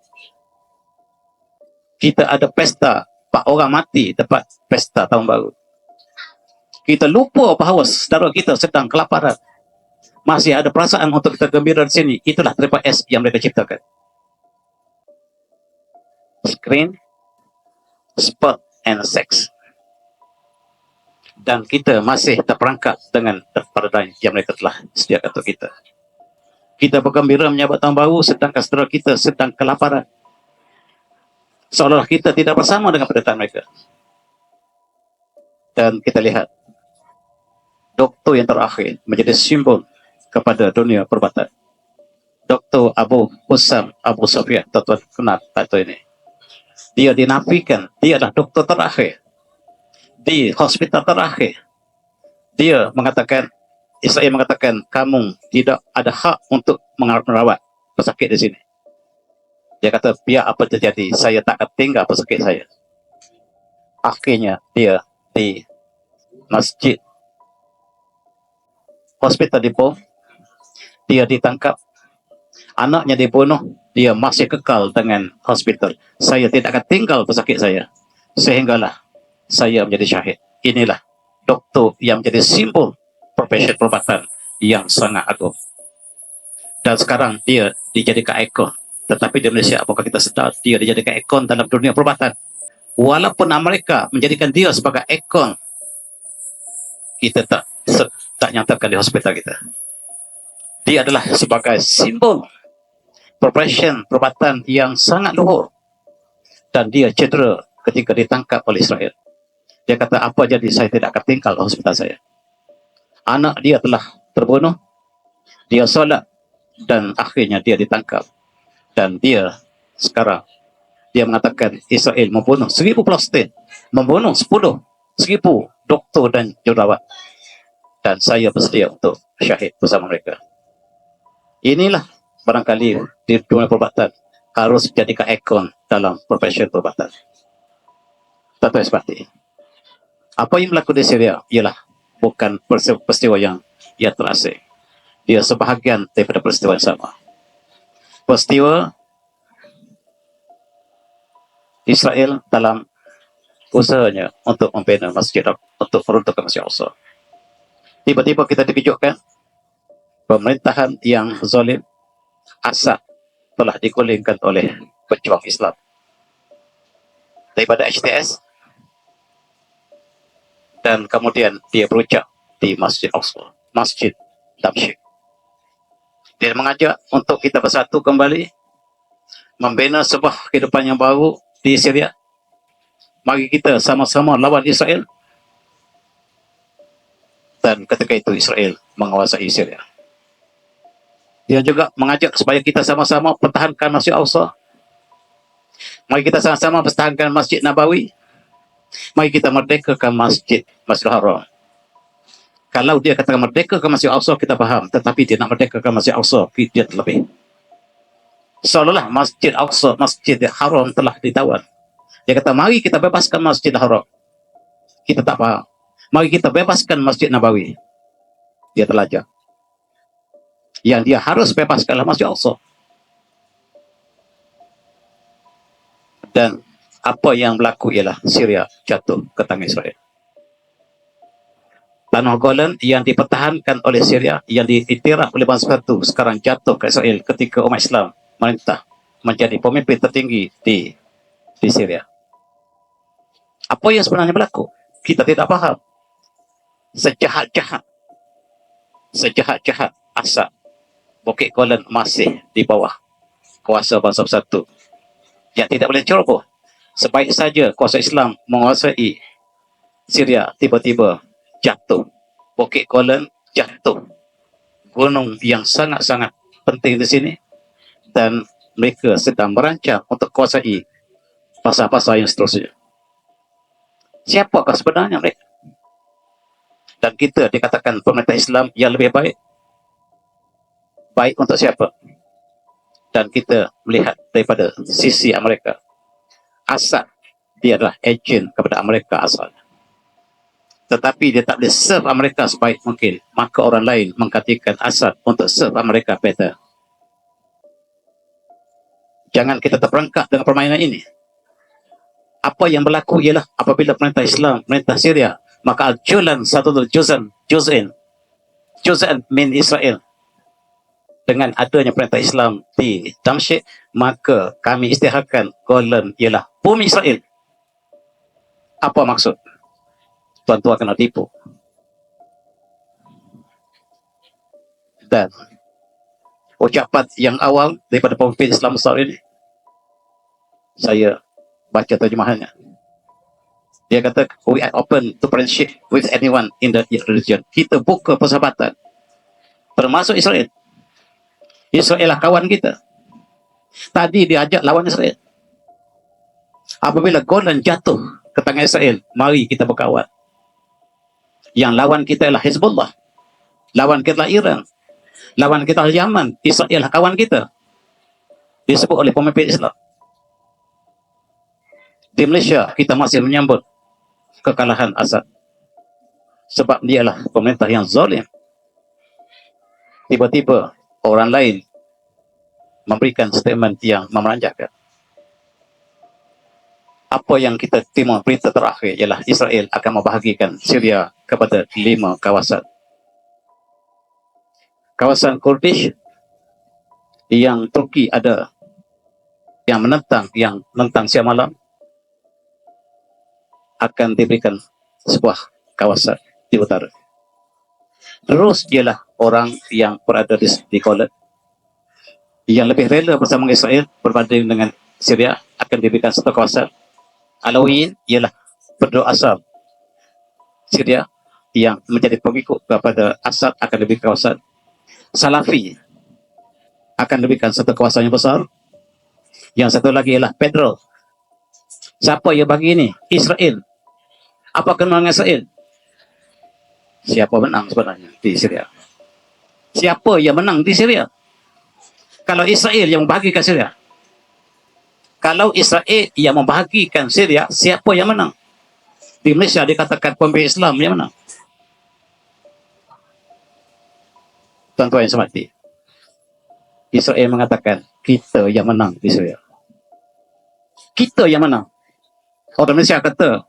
S1: Kita ada pesta, 4 orang mati dapat pesta tahun baru. Kita lupa bahawa saudara kita sedang kelaparan. Masih ada perasaan untuk kita gembira di sini. Itulah triple S yang mereka ciptakan. Screen, sport, and sex. Dan kita masih terperangkap dengan paradigm yang mereka telah sediakan untuk kita. Kita bergembira menyambut tahun baru, sedangkan saudara kita sedang kelaparan. Seolah kita tidak bersama dengan penderitaan mereka. Dan kita lihat, doktor yang terakhir menjadi simbol kepada dunia perubatan. Dr. Abu Usam Abu Sofyan, tuan-tuan kenal atau ini. Dia dinafikan, dia adalah doktor terakhir di hospital terakhir. Dia mengatakan, Israel mengatakan, kamu tidak ada hak untuk merawat pesakit di sini. Dia kata, biar apa terjadi, saya tak akan tinggal pesakit saya. Akhirnya dia di masjid hospital dibom, dia ditangkap, anaknya dibunuh, dia masih kekal dengan hospital. Saya tidak akan tinggal pesakit saya. Sehinggalah saya menjadi syahid. Inilah doktor yang menjadi simbol profesi perubatan yang sangat agung. Dan sekarang dia dijadikan ikon. Tetapi di Malaysia, apakah kita sedar, dia dijadikan ikon dalam dunia perubatan. Walaupun Amerika menjadikan dia sebagai ikon, kita tak nyatakan di hospital kita. Dia adalah sebagai simbol profesi perubatan yang sangat luhur. Dan dia cedera ketika ditangkap oleh Israel. Dia kata, apa jadi, saya tidak akan tinggal di hospital saya. Anak dia telah terbunuh, dia solat, dan akhirnya dia ditangkap. Dan dia sekarang, dia mengatakan Israel membunuh 1,000 Palestin, membunuh 10,000 doktor dan jurawat. Dan saya bersedia untuk syahid bersama mereka. Inilah barangkali di dunia perubatan harus dijadikan ikon dalam profesi perubatan. Tuan-tuan seperti apa yang berlaku di Syria ialah bukan peristiwa yang terasing. Dia sebahagian daripada peristiwa yang sama. Peristiwa Israel dalam usahanya untuk membina masjid, untuk meruntuhkan Masjid Al-Aqsa. Tiba-tiba kita dikejutkan, pemerintahan yang zalim, Assad, telah digulingkan oleh pejuang Islam daripada HTS, dan kemudian dia berucap di Masjid Al-Aqsa, Masjid Damsyik. Dia mengajak untuk kita bersatu kembali, membina sebuah kehidupan yang baru di Syria. Mari kita sama-sama lawan Israel. Dan ketika itu Israel menguasai Syria. Dia juga mengajak supaya kita sama-sama pertahankan Masjid Al-Aqsa. Mari kita sama-sama pertahankan Masjid Nabawi. Mari kita merdekakan Masjidil Haram. Kalau dia katakan merdekakan Masjid Al-Aqsa, kita faham. Tetapi dia nak merdekakan Masjid Al-Aqsa, dia terlebih. Seolah-olah Masjid Al-Aqsa, Masjidil Haram telah ditawan. Dia kata, mari kita bebaskan Masjidil Haram. Kita tak faham. Mari kita bebaskan Masjid Nabawi. Dia terlajak. Yang dia harus bebaskanlah Masjid Al-Aqsa. Dan apa yang berlaku ialah Syria jatuh ke tangan Israel. Tanah Golan yang dipertahankan oleh Syria, yang diiktiraf oleh bangsa itu, sekarang jatuh ke Israel ketika umat Islam merintah menjadi pemimpin tertinggi di Syria. Apa yang sebenarnya berlaku? Kita tidak faham. Sejahat-jahat Assad, Bukit Golan masih di bawah kuasa bangsa bersatu yang tidak boleh ceroboh. Sebaik saja kuasa Islam menguasai Syria, tiba-tiba jatuh. Bukit Golan jatuh. Gunung yang sangat-sangat penting di sini. Dan mereka sedang merancang untuk kuasai pasar-pasar yang seterusnya. Siapakah sebenarnya mereka? Dan kita dikatakan pemerintah Islam yang lebih baik. Baik untuk siapa? Dan kita melihat daripada sisi Amerika, Assad dia adalah ejen kepada Amerika asal. Tetapi dia tak boleh serve Amerika sebaik mungkin. Maka orang lain menggantikan Assad untuk serve Amerika better. Jangan kita terperangkap dengan permainan ini. Apa yang berlaku ialah apabila pemerintah Islam, pemerintah Syria, maka al-julan satu juz'in min Israel. Dengan adanya perintah Islam di Damsyik, maka kami istiharkan Golan ialah bumi Israel. Apa maksud? Tuan-tuan kena tipu. Dan ucapan yang awal daripada pemimpin Islam besar ini, saya baca terjemahannya. Dia kata, we are open to friendship with anyone in the religion. Kita buka persahabatan, termasuk Israel. Israel lah kawan kita. Tadi dia ajak lawan Israel. Apabila Golan jatuh ke tangan Israel, mari kita berkawan. Yang lawan kita adalah Hezbollah. Lawan kita adalah Iran. Lawan kita adalah Yaman. Israel lah kawan kita. Disebut oleh pemimpin Islam. Di Malaysia, kita masih menyambut kekalahan Assad. Sebab dia adalah pemerintah yang zalim. Tiba-tiba orang lain memberikan statement yang memeranjakan. Apa yang kita terima berita terakhir ialah Israel akan membahagikan Syria kepada 5 kawasan. Kawasan Kurdish yang Turki ada yang menentang siang malam akan diberikan sebuah kawasan di utara. Terus ialah orang yang berada di Golan yang lebih rela bersama Israel berbanding dengan Syria akan diberikan satu kawasan. Alawiyin ialah penduduk asal Syria yang menjadi pengikut kepada Assad akan diberikan kawasan. Salafi akan diberikan satu kawasan yang besar. Yang satu lagi ialah Pedro. Siapa yang bagi ini? Israel. Apa kena dengan Israel? Siapa menang sebenarnya di Syria? Siapa yang menang di Syria? Kalau Israel yang membahagikan Syria. Kalau Israel yang membahagikan Syria, siapa yang menang? Di Malaysia dikatakan pemimpin Islam yang menang. Tuan-tuan yang semati, Israel mengatakan kita yang menang di Syria. Kita yang menang. Orang Malaysia kata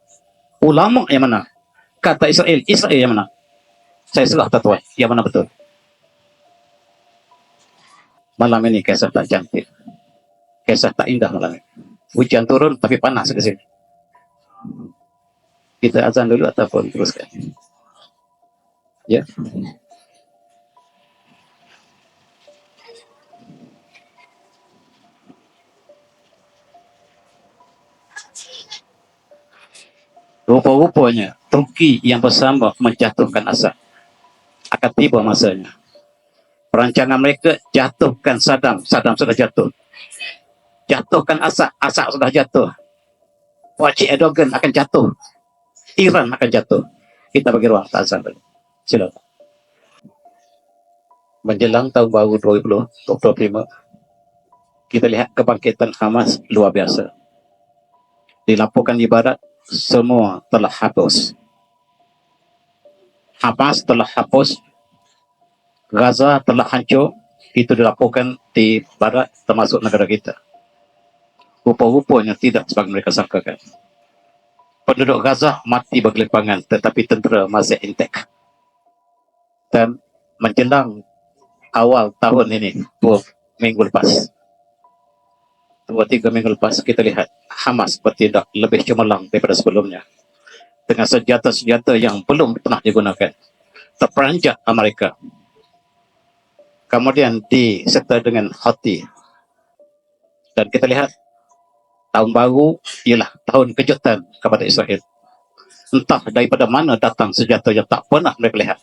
S1: ulama yang menang. Kata Israel yang menang. Saya serah tuan-tuan yang mana betul. Malam ini kisah tak cantik, kisah tak indah malam ini. Hujan turun tapi panas ke sini. Kita azan dulu ataupun teruskan? Ya. Rupa-rupanya Turki yang bersama menjatuhkan Assad. Akan tiba masanya. Perancangan mereka jatuhkan Saddam sudah jatuh. Jatuhkan Assad sudah jatuh. Wajib Erdogan akan jatuh. Iran akan jatuh. Kita bagi ruang azan dulu. Silakan. Menjelang tahun baru 2025, kita lihat kebangkitan Hamas luar biasa. Dilaporkan di barat, semua telah hapus. Hamas telah hapus. Gaza telah hancur. Itu dilaporkan di barat termasuk negara kita. Rupa-rupanya tidak sebagai mereka sangkakan. Penduduk Gaza mati bergelimpangan tetapi tentera masih intak. Dan menjelang awal tahun ini, 2 minggu lepas, 2-3 minggu lepas, kita lihat Hamas bertindak lebih cemerlang daripada sebelumnya. Dengan senjata-senjata yang belum pernah digunakan. Terperanjat Amerika. Kemudian disertai dengan Houthi. Dan kita lihat tahun baru ialah tahun kejutan kepada Israel. Entah daripada mana datang senjata yang tak pernah mereka lihat.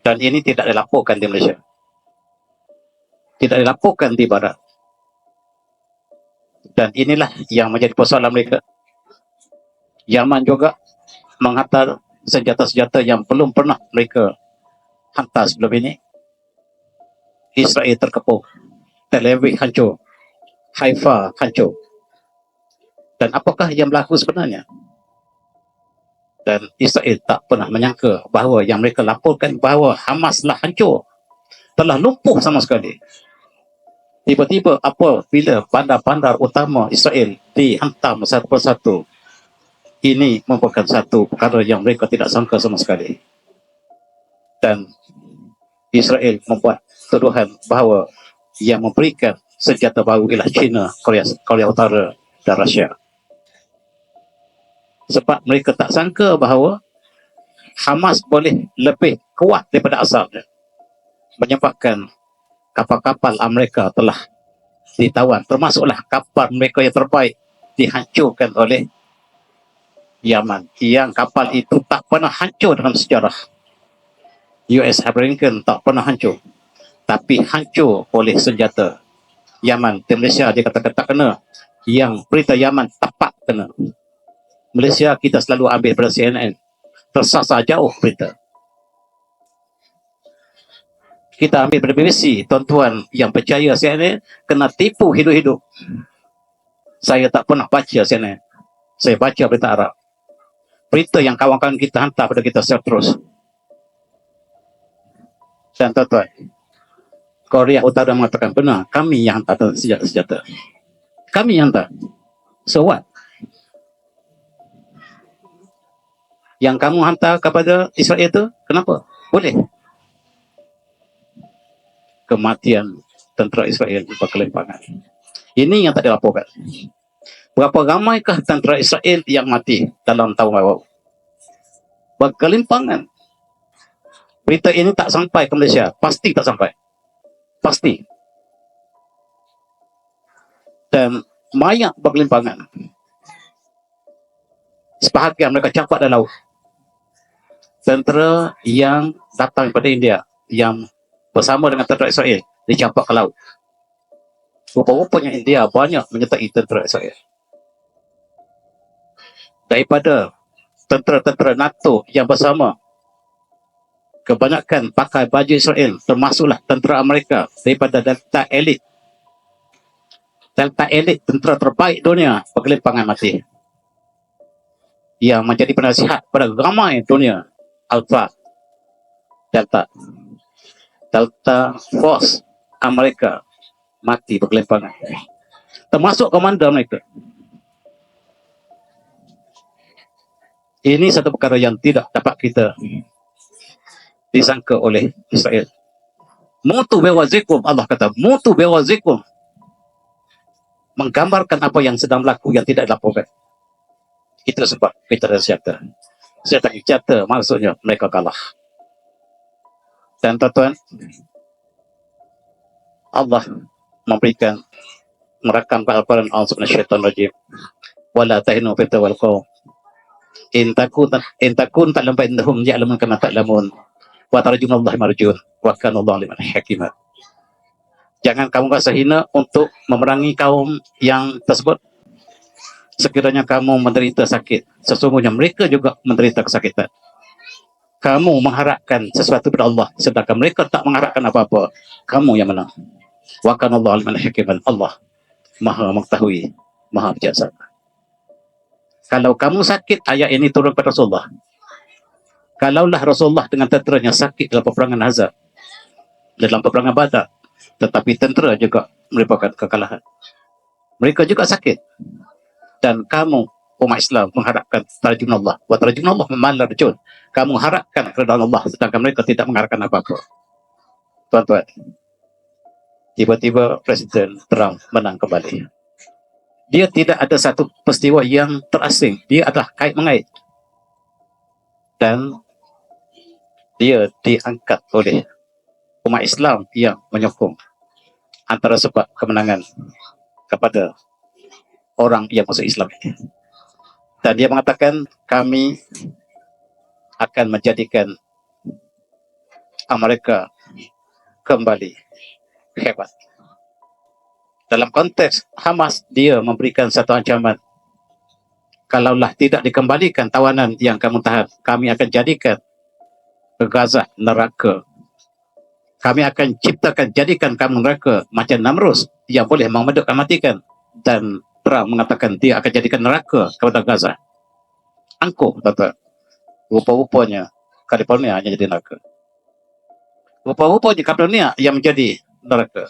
S1: Dan ini tidak dilaporkan di Malaysia. Tidak dilaporkan di barat. Dan inilah yang menjadi persoalan mereka. Yaman juga menghantar senjata-senjata yang belum pernah mereka hantar sebelum ini. Israel terkepung Tel Aviv hancur, Haifa hancur. Dan apakah yang berlaku sebenarnya? Dan Israel tak pernah menyangka bahawa yang mereka laporkan bahawa Hamaslah hancur, telah lumpuh sama sekali. Tiba-tiba apabila bandar-bandar utama Israel dihantam satu persatu, ini merupakan satu perkara yang mereka tidak sangka sama sekali. Dan Israel membuat tuduhan bahawa yang memberikan senjata baru ialah China, Korea Utara dan Rusia. Sebab mereka tak sangka bahawa Hamas boleh lebih kuat daripada asalnya, menyebabkan kapal-kapal Amerika telah ditawan, termasuklah kapal mereka yang terbaik dihancurkan oleh Yaman, yang kapal itu tak pernah hancur dalam sejarah. US Lincoln tak pernah hancur, tapi hancur oleh senjata Yaman. Di Malaysia dia katakan tak kena, yang berita Yaman tepat kena. Malaysia kita selalu ambil pada CNN, tersasar jauh berita. Kita ambil pada BBC, tuan-tuan yang percaya CNN kena tipu hidup-hidup. Saya tak pernah baca CNN, saya baca berita Arab. Berita yang kawan-kawan kita hantar pada kita secara terus. Dan tuan-tuan, Korea Utara mengatakan benar, kami yang hantar senjata-senjata. Kami yang hantar. So what? Yang kamu hantar kepada Israel itu, kenapa? Boleh. Kematian tentera Israel berkelimpangan. Ini yang tak dilaporkan. Berapa ramaikah tentera Israel yang mati dalam tahun lalu? Berkelimpangan. Berita ini tak sampai ke Malaysia. Pasti tak sampai. Pasti. Dan mayat berkelimpangan. Sebahagian mereka campak dalam laut. Tentera yang datang daripada India, yang bersama dengan tentera Israel, dicampak ke laut. Rupa-rupanya India banyak menyertai tentera Israel. Daripada tentera-tentera NATO yang bersama, kebanyakan pakai baju Israel, termasuklah tentera Amerika daripada Delta Elite. Delta Elite, tentera terbaik dunia, berkelimpangan mati. Yang menjadi penasihat pada ramai dunia, Alpha, Delta Force Amerika mati berkelimpangan, termasuk komander mereka. Ini satu perkara yang tidak dapat kita disangka oleh Israel. Mutu biwazikum, Allah kata, mutu biwazikum, menggambarkan apa yang sedang berlaku yang tidak dilaporkan. Itu sebab kita ada senjata. Senjata maksudnya mereka kalah. Dan tuan-tuan, Allah memberikan merakam Al-Quran Al-Subhanahu wala tahinu fi tawalqaw in takun ta'lam fa innahum ya'lamun kama ta'lamun wa tarjunallahi marjun wa kana Allahu liman hakimah. Jangan kamu rasa hina untuk memerangi kaum yang tersebut. Sekiranya kamu menderita sakit, sesungguhnya mereka juga menderita kesakitan. Kamu mengharapkan sesuatu kepada Allah, sedangkan mereka tak mengharapkan apa-apa. Kamu yang menang. Wa kana Allahu liman hakiman. Allah Maha mengetahui, Maha bijaksana. Kalau kamu sakit, ayat ini turun pada Rasulullah. Kalaulah Rasulullah dengan tenteranya sakit dalam peperangan Ahzab, dalam peperangan Badar, tetapi tentera juga merupakan kekalahan. Mereka juga sakit. Dan kamu, umat Islam, mengharapkan tarjun Allah. Wa tarjun Allah memanlar rajul. Kamu harapkan keridhaan Allah, sedangkan mereka tidak mengharapkan apa-apa. Tuan-tuan, tiba-tiba Presiden Trump menang kembali. Dia tidak ada satu peristiwa yang terasing. Dia adalah kait-mengait. Dan dia diangkat oleh umat Islam yang menyokong, antara sebab kemenangan kepada orang yang masuk Islam ini. Dan dia mengatakan, kami akan menjadikan Amerika kembali hebat. Dalam konteks Hamas, dia memberikan satu ancaman. Kalaulah tidak dikembalikan tawanan yang kamu tahan, kami akan jadikan Gaza neraka. Kami akan ciptakan, jadikan kamu neraka macam Namrus yang boleh memedukkan matikan. Dan Trump mengatakan dia akan jadikan neraka kepada Gaza. Angkuh, tuan-tuan. Rupa-rupanya California yang jadi neraka. Rupa-rupanya California yang menjadi neraka.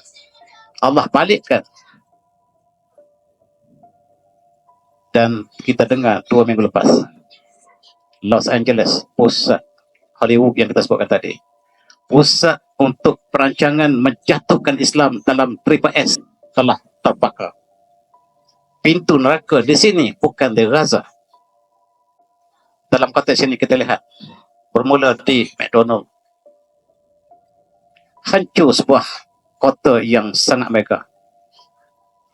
S1: Allah balikkan. Dan kita dengar 2 minggu lepas, Los Angeles, pusat Hollywood yang kita sebutkan tadi, pusat untuk perancangan menjatuhkan Islam dalam Triple S telah terbakar. Pintu neraka di sini bukan di Gaza. Dalam konteks ini kita lihat, bermula di McDonald, hancur sebuah kota yang sangat megah,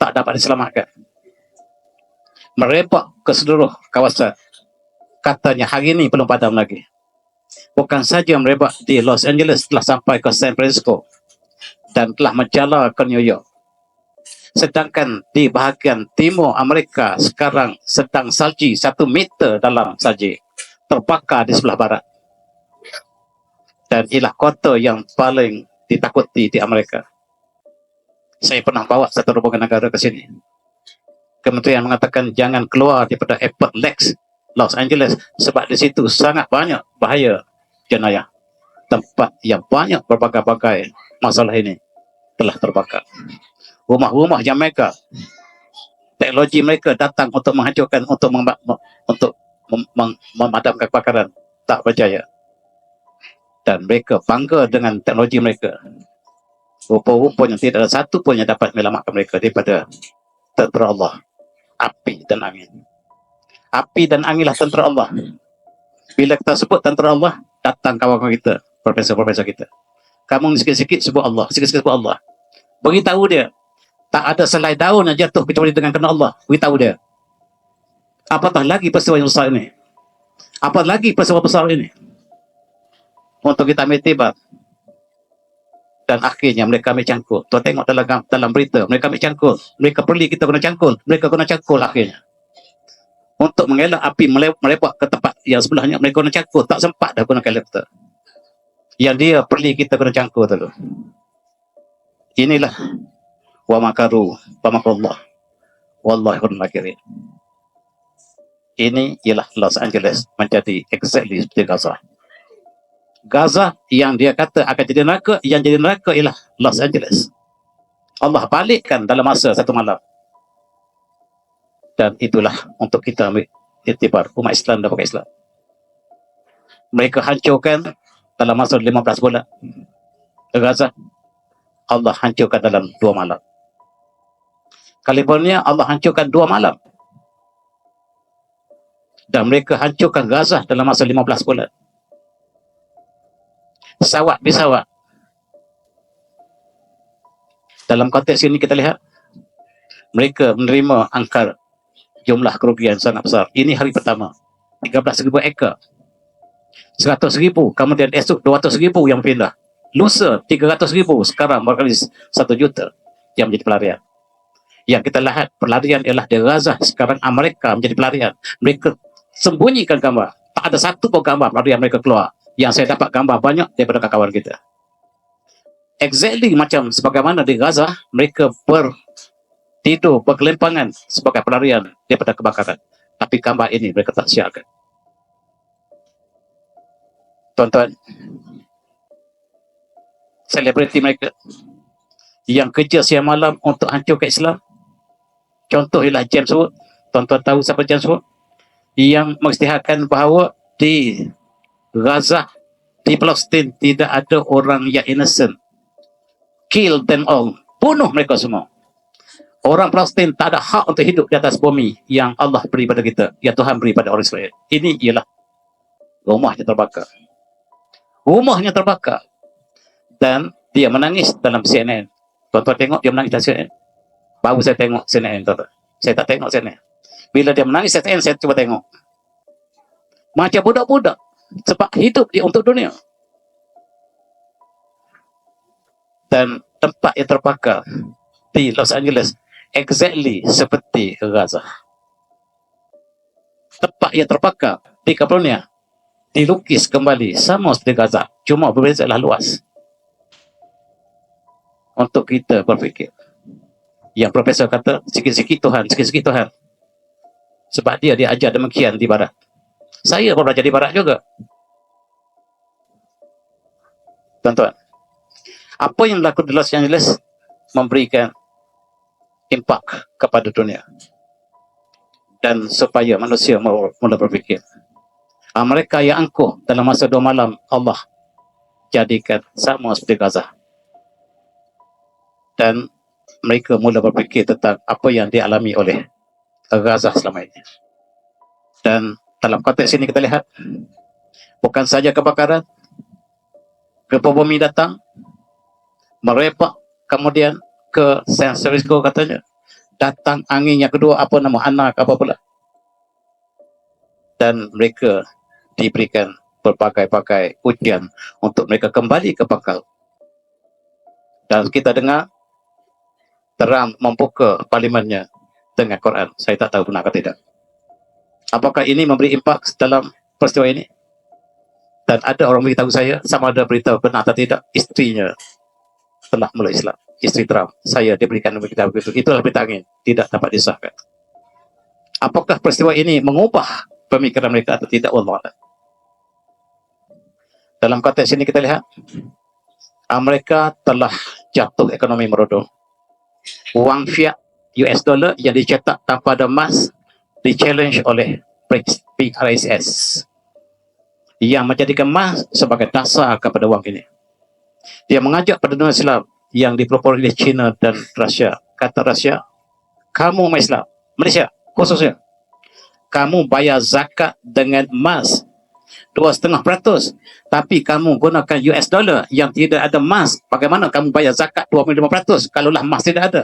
S1: tak dapat diselamatkan, merebak ke seluruh kawasan. Katanya hari ini belum padam lagi. Bukan saja merebak di Los Angeles, telah sampai ke San Francisco dan telah menjala ke New York. Sedangkan di bahagian timur Amerika sekarang sedang salji 1 meter dalam salji, terbakar di sebelah barat. Dan ialah kota yang paling ditakuti di Amerika. Saya pernah bawa satu rombongan negara ke sini. Kementerian mengatakan jangan keluar daripada Airport Lakes, Los Angeles, sebab di situ sangat banyak bahaya jenayah. Tempat yang banyak berbagai-bagai masalah ini telah terbakar. Rumah-rumah yang megah, teknologi mereka datang untuk menghancurkan, untuk memadamkan kebakaran, tak berjaya. Dan mereka bangga dengan teknologi mereka. Rupa-rupanya tidak ada satu pun yang dapat menyelamatkan mereka daripada tentera Allah, api dan angin. Api dan anginlah tentera Allah. Bila kita sebut tentera Allah, datang kawan-kawan kita, profesor-profesor kita. Kamu sikit-sikit sebut Allah, sikit-sikit sebut Allah. Beritahu dia, tak ada selai daun yang jatuh kecuali dengan kena Allah. Beritahu dia. Apatah lagi peristiwa yang besar ini? Apa lagi peristiwa besar ini? Untuk kita ambil tiba. Dan akhirnya mereka ambil cangkul. Tuan tengok dalam berita, mereka ambil cangkul. Mereka perli kita kena cangkul. Mereka kena cangkul akhirnya. Untuk mengelak api merebak ke tempat yang sebelahnya, mereka kena cangkul. Tak sempat dah guna helikopter. Yang dia perli kita kena cangkul dulu. Inilah wa makaru wa makrullah wallahi khairul makirin. Ini ialah Los Angeles menjadi exactly seperti Gaza. Gaza yang dia kata akan jadi neraka, yang jadi neraka ialah Los Angeles. Allah balikkan dalam masa satu malam. Dan itulah untuk kita ambil iktibar umat Islam dan bukan Islam. Mereka hancurkan dalam masa 15 bulan. Gaza, Allah hancurkan dalam 2 malam. California, Allah hancurkan 2 malam. Dan mereka hancurkan Gaza dalam masa 15 bulan. Sawat bisawat. Dalam konteks ini kita lihat, mereka menerima angka jumlah kerugian sangat besar. Ini hari pertama, 13,000 ekar. 100,000, kemudian esok 200,000 yang pindah. Lusa 300,000, sekarang barangkali 1 juta yang menjadi pelarian. Yang kita lihat pelarian ialah di Gaza. Sekarang Amerika menjadi pelarian. Mereka sembunyikan gambar. Tak ada satu pun gambar pelarian mereka keluar. Yang saya dapat gambar banyak daripada kawan kita. Exactly macam sebagaimana di Gaza, mereka tidur bergelimpangan sebagai pelarian daripada kebakaran. Tapi gambar ini mereka tak siarkan. Tuan-tuan, selebriti mereka yang kerja siang malam untuk hancurkan Islam, contoh ialah James Wood. Tuan-tuan tahu siapa James Wood? Yang mengisytiharkan bahawa di Gaza, di Palestin tidak ada orang yang innocent. Kill them all. Bunuh mereka semua. Orang Palestin tak ada hak untuk hidup di atas bumi yang Allah beri pada kita, yang Tuhan beri pada orang Israel. Ini ialah rumahnya terbakar. Rumahnya terbakar. Dan dia menangis dalam CNN. Tuan-tuan tengok dia menangis dalam CNN. Baru saya tengok CNN, tuan-tuan. Saya tak tengok CNN. Bila dia menangis CNN, saya cuba tengok. Macam budak-budak. Sebab hidup dia untuk dunia. Dan tempat yang terbakar di Los Angeles exactly seperti Gaza. Tempat yang terbakar di California dilukis kembali sama seperti Gaza, cuma berbeza lah luas. untuk kita berfikir. Yang profesor kata, sikit-sikit Tuhan, sikit-sikit Tuhan. Sebab dia ajar demikian di barat. Saya pun belajar di barat juga. Tuan-tuan, apa yang berlaku di Los Angeles memberikan impak kepada dunia. Dan supaya manusia mula berfikir. Mereka yang angkuh dalam masa 2 malam, Allah jadikan sama seperti Gaza. Dan mereka mula berfikir tentang apa yang dialami oleh Gaza selama ini. Dan dalam konteks ini kita lihat, bukan saja kebakaran, gempa bumi datang, merepak, kemudian ke San Francisco katanya, datang angin yang kedua, apa nama, anak apa pula. Dan mereka diberikan berbagai-bagai ujian untuk mereka kembali ke pangkal. Dan kita dengar Trump membuka parlimennya dengan Quran. Saya tak tahu benar atau tidak. Apakah ini memberi impak dalam peristiwa ini? Dan ada orang beritahu saya, sama ada berita benar atau tidak, istrinya telah mulai Islam. Istri Trump, saya diberikan berita begitu. Itulah berita angin, tidak dapat disahkan. Apakah peristiwa ini mengubah pemikiran mereka atau tidak? Allah. Dalam konteks ini kita lihat, Amerika telah jatuh ekonomi merodong. Wang fiat US dollar yang dicetak tanpa ada emas di-challenge oleh PRISS yang menjadikan emas sebagai dasar kepada wang ini. Dia mengajak pada dunia Islam yang dipelopori oleh China dan Rusia. Kata Rusia, kamu umat Islam, Malaysia khususnya, kamu bayar zakat dengan emas 2,5%, tapi kamu gunakan US dollar yang tidak ada emas. Bagaimana kamu bayar zakat 25% kalaulah emas tidak ada?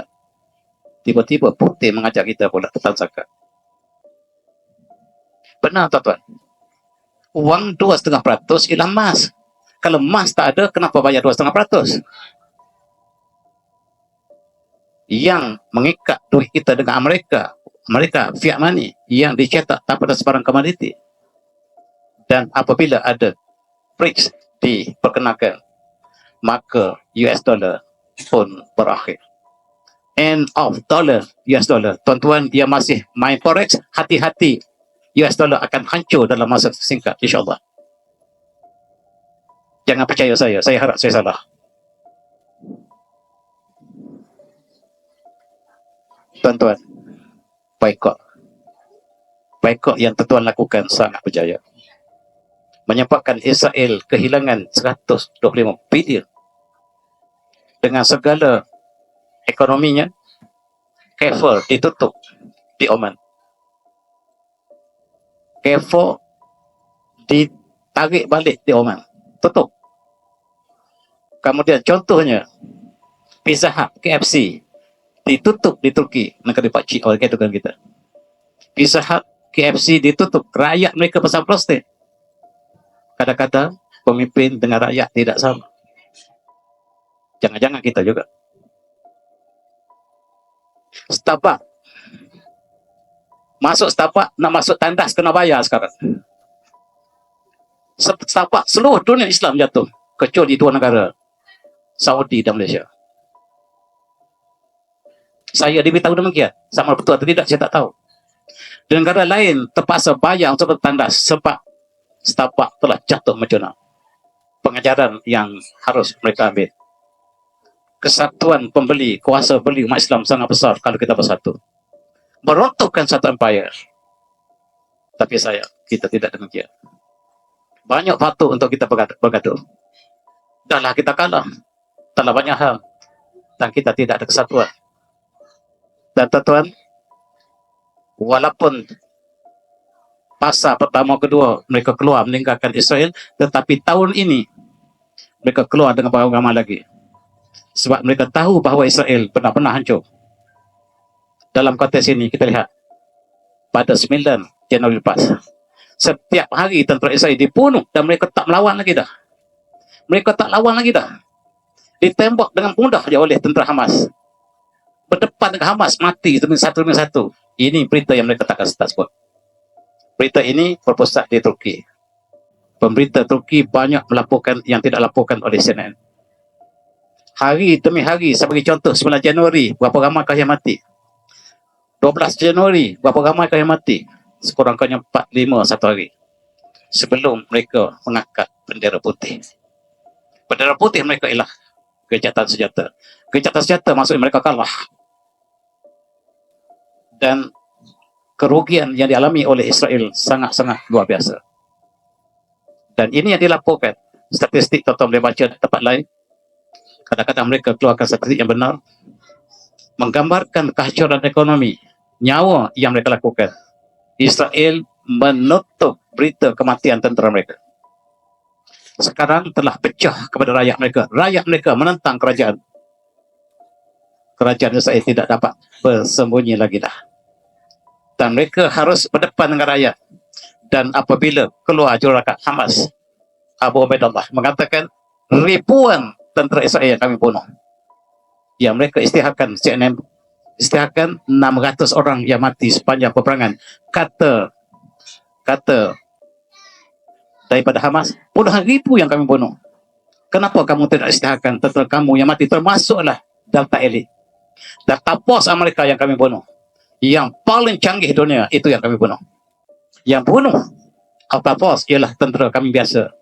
S1: Tiba-tiba Putin mengajak kita pula tentang zakat. Benar tuan-tuan, uang 2,5% ialah emas. Kalau emas tak ada, kenapa bayar 2,5%? Yang mengikat duit kita dengan Amerika fiat money yang dicetak tanpa ada sebarang komoditi. Dan apabila ada BRICS diperkenalkan, maka US dollar pun berakhir. End of dollar, US dollar. Tuan-tuan yang masih main forex, hati-hati, US dollar akan hancur dalam masa singkat, insyaAllah. Jangan percaya saya harap saya salah. Tuan-tuan, boikot yang tuan-tuan lakukan sangat berjaya. Menyebabkan Israel kehilangan 125 bilion dengan segala ekonominya. Carrefour ditutup di Oman. Carrefour ditarik balik di Oman, tutup. Kemudian contohnya Pizza Hut, KFC ditutup di Turki, negara pakcik orang kata kita. Pizza Hut, KFC ditutup, rakyat mereka pasang plastik. Kadang-kadang pemimpin dengan rakyat tidak sama. Jangan-jangan kita juga. Starbucks, masuk Starbucks, nak masuk tandas kena bayar sekarang. Starbucks, seluruh dunia Islam jatuh, kecuali 2 negara, Saudi dan Malaysia. Saya diberitahu demikian, sama betul atau tidak saya tak tahu. Di negara lain terpaksa bayar untuk bertandas sebab Starbucks telah jatuh macam mana. Pengajaran yang harus mereka ambil. Kesatuan pembeli, kuasa beli umat Islam sangat besar kalau kita bersatu. Meruntuhkan satu empire. Tapi kita tidak demikian. Banyak patut untuk kita bergaduh. Dahlah kita kalah. Telah banyak hal. Dan kita tidak ada kesatuan. Dan tuan-tuan, walaupun pasal pertama kedua mereka keluar meninggalkan Israel, tetapi tahun ini mereka keluar dengan ramai lagi. Sebab mereka tahu bahawa Israel benar-benar hancur. Dalam konteks ini kita lihat pada 9 Januari lepas, setiap hari tentera Israel dibunuh dan mereka tak melawan lagi dah. Mereka tak lawan lagi dah. Ditembak dengan mudah saja oleh tentera Hamas. Berdepan dengan Hamas, mati satu demi satu. Ini berita yang mereka takkan sebut. Berita ini berpusat di Turki. Pemberita Turki banyak melaporkan yang tidak laporkan oleh CNN. Hari demi hari, sebagai contoh, 9 Januari, berapa ramai yang mati? 12 Januari, berapa ramai yang mati? Sekurang-kurangnya 4-5 satu hari. Sebelum mereka mengangkat bendera putih. Bendera putih mereka ialah gencatan senjata. Gencatan senjata maksudnya mereka kalah. Dan kerugian yang dialami oleh Israel sangat-sangat luar biasa. Dan ini yang dilaporkan. Statistik tuan-tuan boleh baca di tempat lain. Kadang-kadang mereka keluarkan statistik yang benar. Menggambarkan kehancuran ekonomi, nyawa yang mereka lakukan. Israel menutup berita kematian tentera mereka. Sekarang telah pecah kepada rakyat mereka. Rakyat mereka menentang kerajaan. Kerajaan Israel tidak dapat bersembunyi lagi dah. Dan mereka harus berdepan dengan rakyat. Dan apabila keluar jurakat Hamas, Abu Ubaidallah mengatakan ribuan tentera Israel yang kami bunuh. Yang mereka isytiharkan, CNN isytiharkan 600 orang yang mati sepanjang peperangan. Kata daripada Hamas, puluhan ribu yang kami bunuh. Kenapa kamu tidak isytiharkan tentera kamu yang mati? Termasuklah Delta Elite, Delta Force Amerika yang kami bunuh. Yang paling canggih dunia itu yang kami bunuh. Yang bunuh Delta Force ialah tentera kami biasa.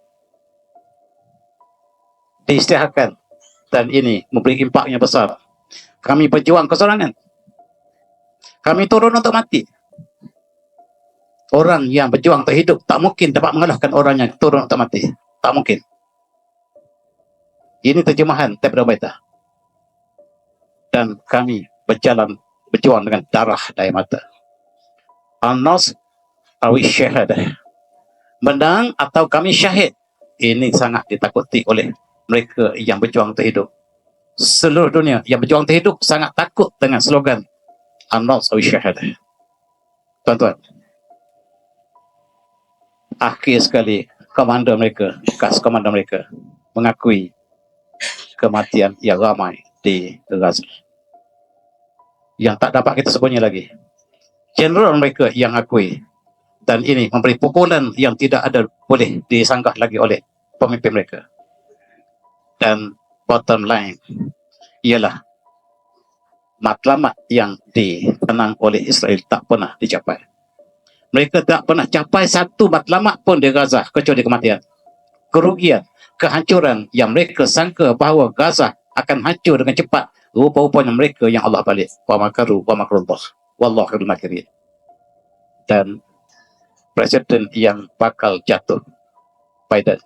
S1: Diisytiharkan. Dan ini memberi impak yang besar. Kami berjuang keserangan. Kami turun untuk mati. Orang yang berjuang untuk hidup tak mungkin dapat mengalahkan orang yang turun untuk mati. Tak mungkin. Ini terjemahan daripada Ubaidah. Dan kami berjuang dengan darah dan air mata. Al-Nas awi syahadah. Menang atau kami syahid. Ini sangat ditakuti oleh mereka yang berjuang untuk hidup. Seluruh dunia yang berjuang untuk hidup sangat takut dengan slogan Al-Nas awi syahadah. Tuan-tuan, akhir sekali komander mereka, bekas komander mereka mengakui kematian yang ramai di Gaza. Yang tak dapat kita sembunyi lagi. General mereka yang akui. Dan ini memberi pukulan yang tidak ada boleh disanggah lagi oleh pemimpin mereka. Dan bottom line ialah matlamat yang ditenang oleh Israel tak pernah dicapai. Mereka tak pernah capai satu matlamat pun di Gaza kecuali kematian. Kerugian, kehancuran yang mereka sangka bahawa Gaza akan hancur dengan cepat. Rupa-rupanya mereka yang Allah balik. Wa makaru wa makrullah. Wallahu khairul makirin. Dan presiden yang bakal jatuh, Biden,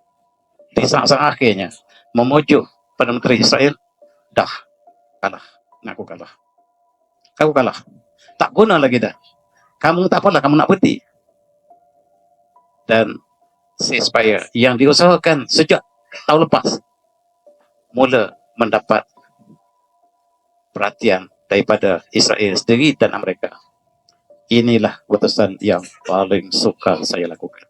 S1: di saat-saat akhirnya memujuk Perdana Menteri Israel, dah kalah. Aku kalah. Aku kalah. Tak guna lagi dah. Kamu tak apalah, kamu nak berhenti. Dan ceasefire yang diusahakan sejak tahun lepas mula mendapat perhatian daripada Israel sendiri dan Amerika. Inilah keputusan yang paling sukar saya lakukan.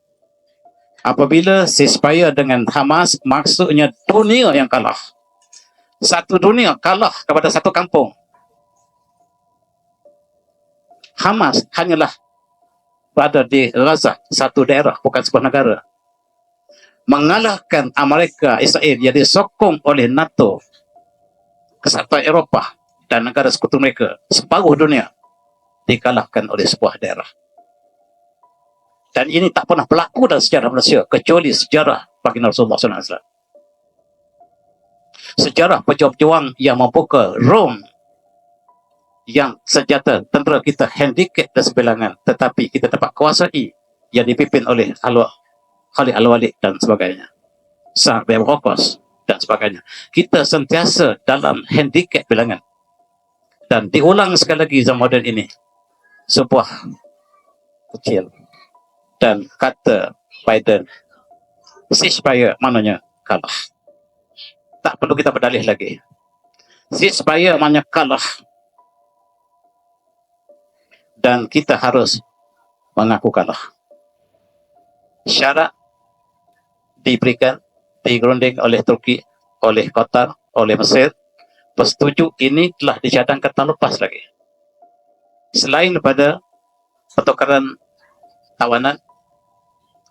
S1: Apabila ceasefire dengan Hamas, maksudnya dunia yang kalah. Satu dunia kalah kepada satu kampung. Hamas hanyalah berada di Gaza, satu daerah, bukan sebuah negara. Mengalahkan Amerika, Israel yang disokong oleh NATO, Kesatuan Eropah dan negara sekutu mereka, separuh dunia dikalahkan oleh sebuah daerah. Dan ini tak pernah berlaku dalam sejarah Malaysia kecuali sejarah baginda Rasulullah SAW. Sejarah pejuang-pejuang yang membuka Rom, yang senjata tentera kita handicap dan sebilangan, tetapi kita dapat kuasai, yang dipimpin oleh Khalid Al-Walid dan sebagainya, Sa'ad bin Waqqas dan sebagainya. Kita sentiasa dalam handicap bilangan. Dan diulang sekali lagi zaman moden ini, sebuah kecil. Dan kata Biden, ceasefire maknanya kalah. Tak perlu kita berdalih lagi. Ceasefire maknanya kalah. Dan kita harus mengaku kalah. Syarat diberikan, digerunding oleh Turki, oleh Qatar, oleh Mesir. Bersetuju ini telah dicadangkan tahun lepas lagi. Selain daripada pertukaran tawanan,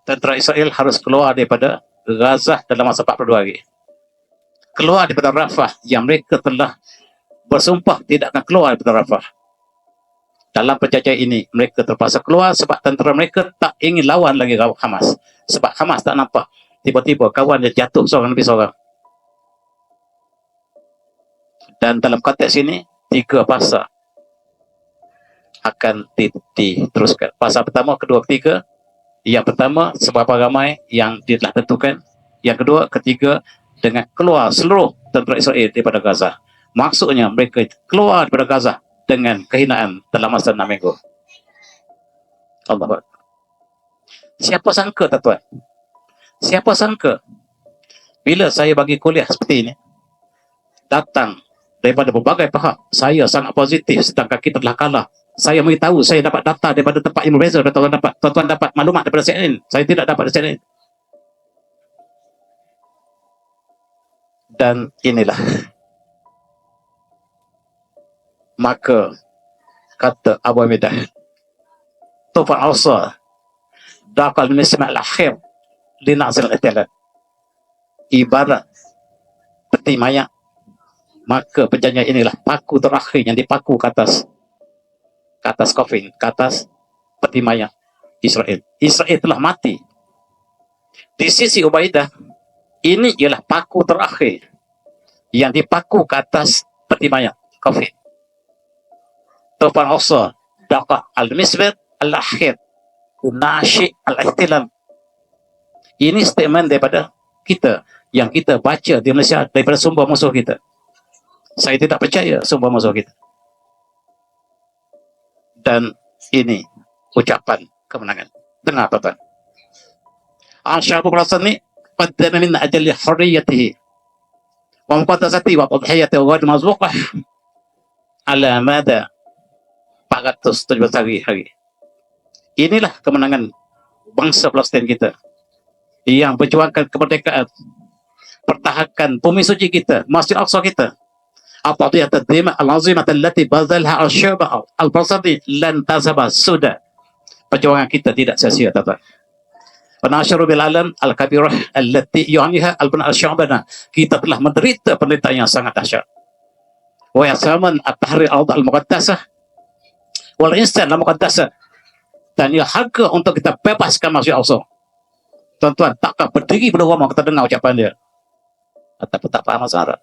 S1: tentera Israel harus keluar daripada Gaza dalam masa 42 hari. keluar daripada Arafah, yang mereka telah bersumpah tidak akan keluar daripada Arafah. Dalam penjajahan ini, mereka terpaksa keluar sebab tentera mereka tak ingin lawan lagi Hamas. Sebab Hamas tak nampak. Tiba-tiba kawan dia jatuh seorang lebih seorang. Dan dalam konteks ini, 3 fasa akan diteruskan. Fasa pertama, kedua, ketiga. Yang pertama, seberapa ramai yang dia telah tentukan. Yang kedua, ketiga, dengan keluar seluruh tentera Israel daripada Gaza. Maksudnya mereka keluar daripada Gaza dengan kehinaan dalam masa 6 minggu. Allah. Siapa sangka, tuan-tuan? Siapa sangka bila saya bagi kuliah seperti ini, datang daripada berbagai pihak, saya sangat positif sedangkan kita telah kalah. Saya beritahu saya dapat data daripada tempat yang berbeza, tuan-tuan dapat maklumat daripada CNN. Saya tidak dapat dari CNN. Dan inilah, maka kata Abu Amidah, Tufan Alsa dakal nisma al-akhir linazil al-ihtilal, ibarat peti mayat, maka perjanjian inilah paku terakhir yang dipaku ke atas kofin, ke atas peti mayat Israel. Israel telah mati. Di sisi Ubaidah, ini ialah paku terakhir yang dipaku ke atas peti mayat kofin. Tufan Alsa dakal al-misbet al-akhir nashi al-ihtilal. Ini statement daripada kita yang kita baca di Malaysia daripada sumber musuh kita. Saya tidak percaya sumber musuh kita. Dan ini ucapan kemenangan. Dengar, tuan-tuan. Al-Syabu Rasani qaddama min ajli hurriyatihi wa muqaddasati wa tadhiyati wa mazluqah ala mada 470 hari. Inilah kemenangan bangsa Palestin kita yang berjuangkan kemerdekaan, pertahankan bumi suci kita, Masjid Aqsa kita. Atadiyat ad-dima al-azimah allati bazalha al-syab al-basadi lan tazaba suda. Perjuangan kita tidak sia-sia, tuan-tuan. Penasyaru bil alam al-kabirah allati yu'aniha al-bana al-syabana. Kita telah menderita penderitaan yang sangat dahsyat. Wa yasaman at-tahrir al-muqaddasah wal insan al-muqaddasah. Dan ia harga untuk kita bebaskan Masjid Aqsa. Tuan-tuan, takkan berdiri pada rumah kita dengar ucapan dia. Ataupun tak faham bahasa Arab.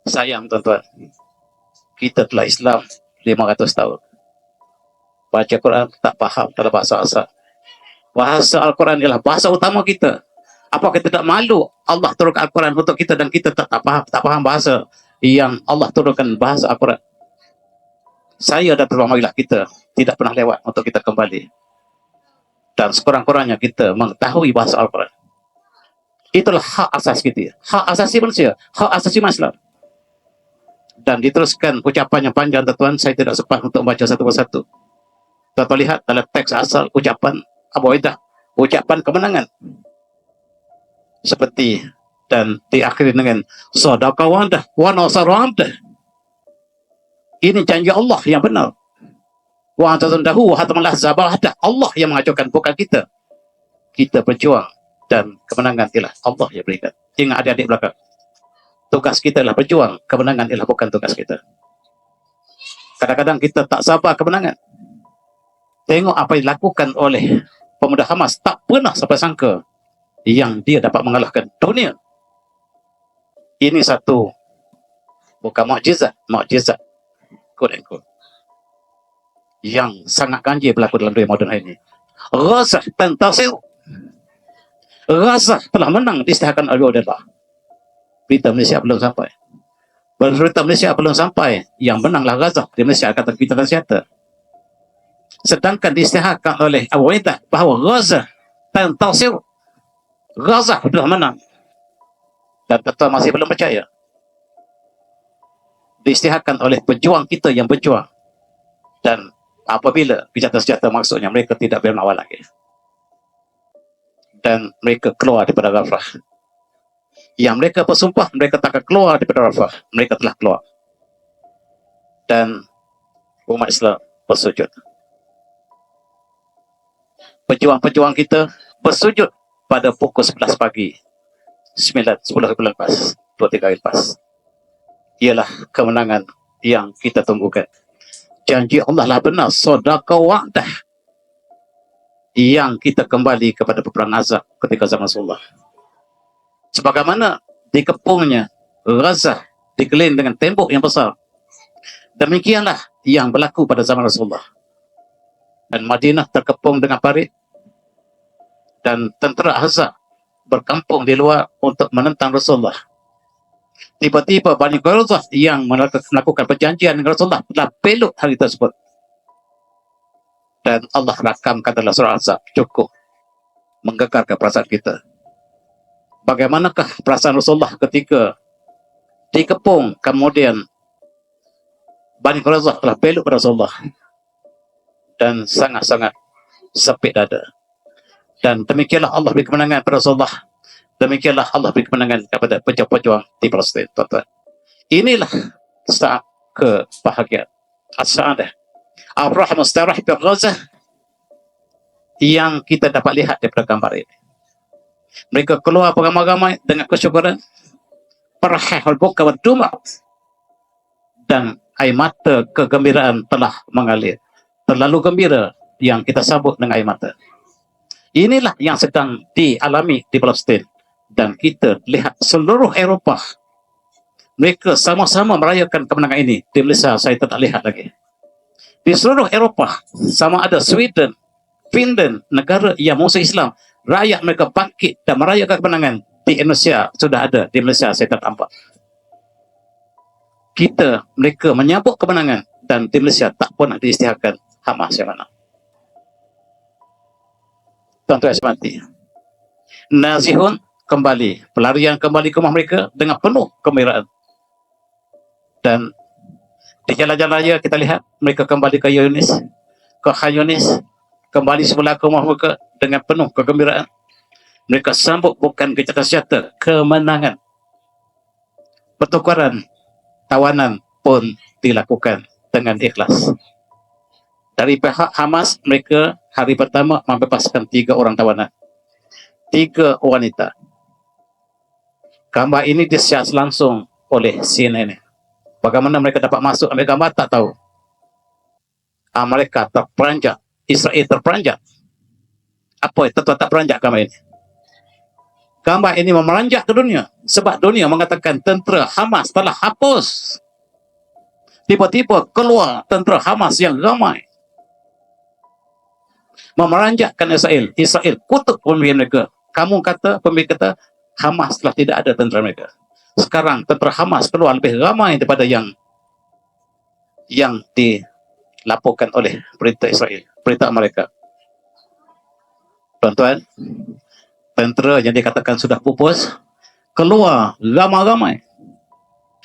S1: Sayang, tuan-tuan, kita telah Islam 500 tahun. Baca Quran tak faham dalam bahasa asal. Bahasa Al-Quran ialah bahasa utama kita. Apakah kita tidak malu Allah turunkan Al-Quran untuk kita dan kita tak faham bahasa yang Allah turunkan bahasa Al-Quran? Saya dan terutama kita tidak pernah lewat untuk kita kembali. Dan sekurang-kurangnya kita mengetahui bahasa Al-Quran. Itulah hak asas kita. Hak asasi manusia. Hak asasi manusia. Dan diteruskan ucapan yang panjang, tuan-tuan. Saya tidak sempat untuk membaca satu persatu. Tuan-tuan lihat dalam teks asal ucapan Abu Ubaidah. Ucapan kemenangan. Seperti dan diakhiri dengan Sadaqa wa'dah wa nasara 'abdah. Ini janji Allah yang benar. Wa antazundahu wa hatamallah zabahdah. Allah yang mengajukan, bukan kita. Kita berjuang dan kemenangan ialah Allah yang berikan. Ingat adik-adik belakang. Tugas kita adalah berjuang, kemenangan ialah bukan tugas kita. Kadang-kadang kita tak sabar kemenangan. Tengok apa yang dilakukan oleh pemuda Hamas. Tak pernah sampai sangka yang dia dapat mengalahkan dunia. Ini satu, bukan mukjizat, quote and quote, yang sangat ganjil berlaku dalam dunia moden hari ini. Gaza tantasir. Gaza telah menang diisytiharkan oleh Allah. Berita Malaysia belum sampai. Berita Malaysia belum sampai. Yang menanglah Gaza. Di Malaysia kata kita senjata. Sedangkan diisytiharkan oleh Abu Ubaidah bahawa Gaza tantasir. Gaza telah menang. Dan tuan masih belum percaya. Diisytiharkan oleh pejuang kita yang berjuang. Dan apabila gencatan senjata, maksudnya mereka tidak boleh melawan lagi. Dan mereka keluar daripada Rafah. Yang mereka bersumpah mereka tak akan keluar daripada Rafah. Mereka telah keluar. Dan umat Islam bersujud. Pejuang-pejuang kita bersujud pada pukul 11 pagi. 9, 10 bulan lepas, 2-3 hari lepas. Ialah kemenangan yang kita tunggukan. Janji Allah lah benar, sadaqa wa'dah. Yang kita kembali kepada peperangan Azab ketika zaman Rasulullah. Sebagaimana dikepungnya Gaza dikeliling dengan tembok yang besar, demikianlah yang berlaku pada zaman Rasulullah. Dan Madinah terkepung dengan parit, dan tentera Ahzab berkampung di luar untuk menentang Rasulullah. Tiba-tiba Bani Quraidah yang melakukan perjanjian dengan Rasulullah telah peluk hari tersebut. Dan Allah rakamkan dalam surah Ahzab, cukup menggegarkan perasaan kita. Bagaimanakah perasaan Rasulullah ketika dikepung, kemudian Bani Quraidah telah peluk pada Rasulullah dan sangat-sangat sempit dada. Dan demikianlah Allah beri kemenangan pada Rasulullah. Demikianlah Allah beri kemenangan kepada pejuang-pejuang di Palestin, tuan-tuan. Inilah saat kebahagiaan, as-sa'adah, ar-rahmah mustarah di Gaza yang kita dapat lihat daripada gambar ini. Mereka keluar beramai-ramai dengan kesyukuran, perahal buka berduma, dan air mata kegembiraan telah mengalir. Terlalu gembira yang kita sambut dengan air mata. Inilah yang sedang dialami di Palestin. Dan kita lihat seluruh Eropah, mereka sama-sama merayakan kemenangan ini. Di Malaysia saya tidak lihat lagi. Di seluruh Eropah, sama ada Sweden, Finland, negara yang musuh Islam, rakyat mereka bangkit dan merayakan kemenangan. Di Indonesia sudah ada, di Malaysia saya tak nampak. Mereka menyambut kemenangan, dan di Malaysia tak pernah diisytiharkan Hamas yang mana. Tuan-tuan yang hormati, Nazihun kembali, pelarian kembali ke rumah mereka dengan penuh kegembiraan. Dan di jalan-jalan raya kita lihat mereka kembali ke Yunis, ke Khan Yunis, kembali semula ke rumah mereka dengan penuh kegembiraan. Mereka sambut bukan gencatan-senjata, kemenangan. Pertukaran tawanan pun dilakukan dengan ikhlas. Dari pihak Hamas, mereka hari pertama membebaskan 3 orang tawanan, 3 wanita. Gambar ini disiar langsung oleh CNN. Bagaimana mereka dapat masuk ambil gambar tak tahu. Mereka terperanjat, Israel terperanjat. Apa itu tak peranjat gambar ini? Gambar ini memeranjat ke dunia, sebab dunia mengatakan tentera Hamas telah hapus. Tiba-tiba keluar tentera Hamas yang ramai, memeranjatkan Israel. Israel kutuk pemimpin mereka. Kamu kata, pemimpin kata, Hamas telah tidak ada tentera mereka. Sekarang tentera Hamas keluar lebih ramai daripada yang dilaporkan oleh perintah Israel, perintah mereka. Tuan-tuan, tentera yang dikatakan sudah pupus keluar ramai-ramai.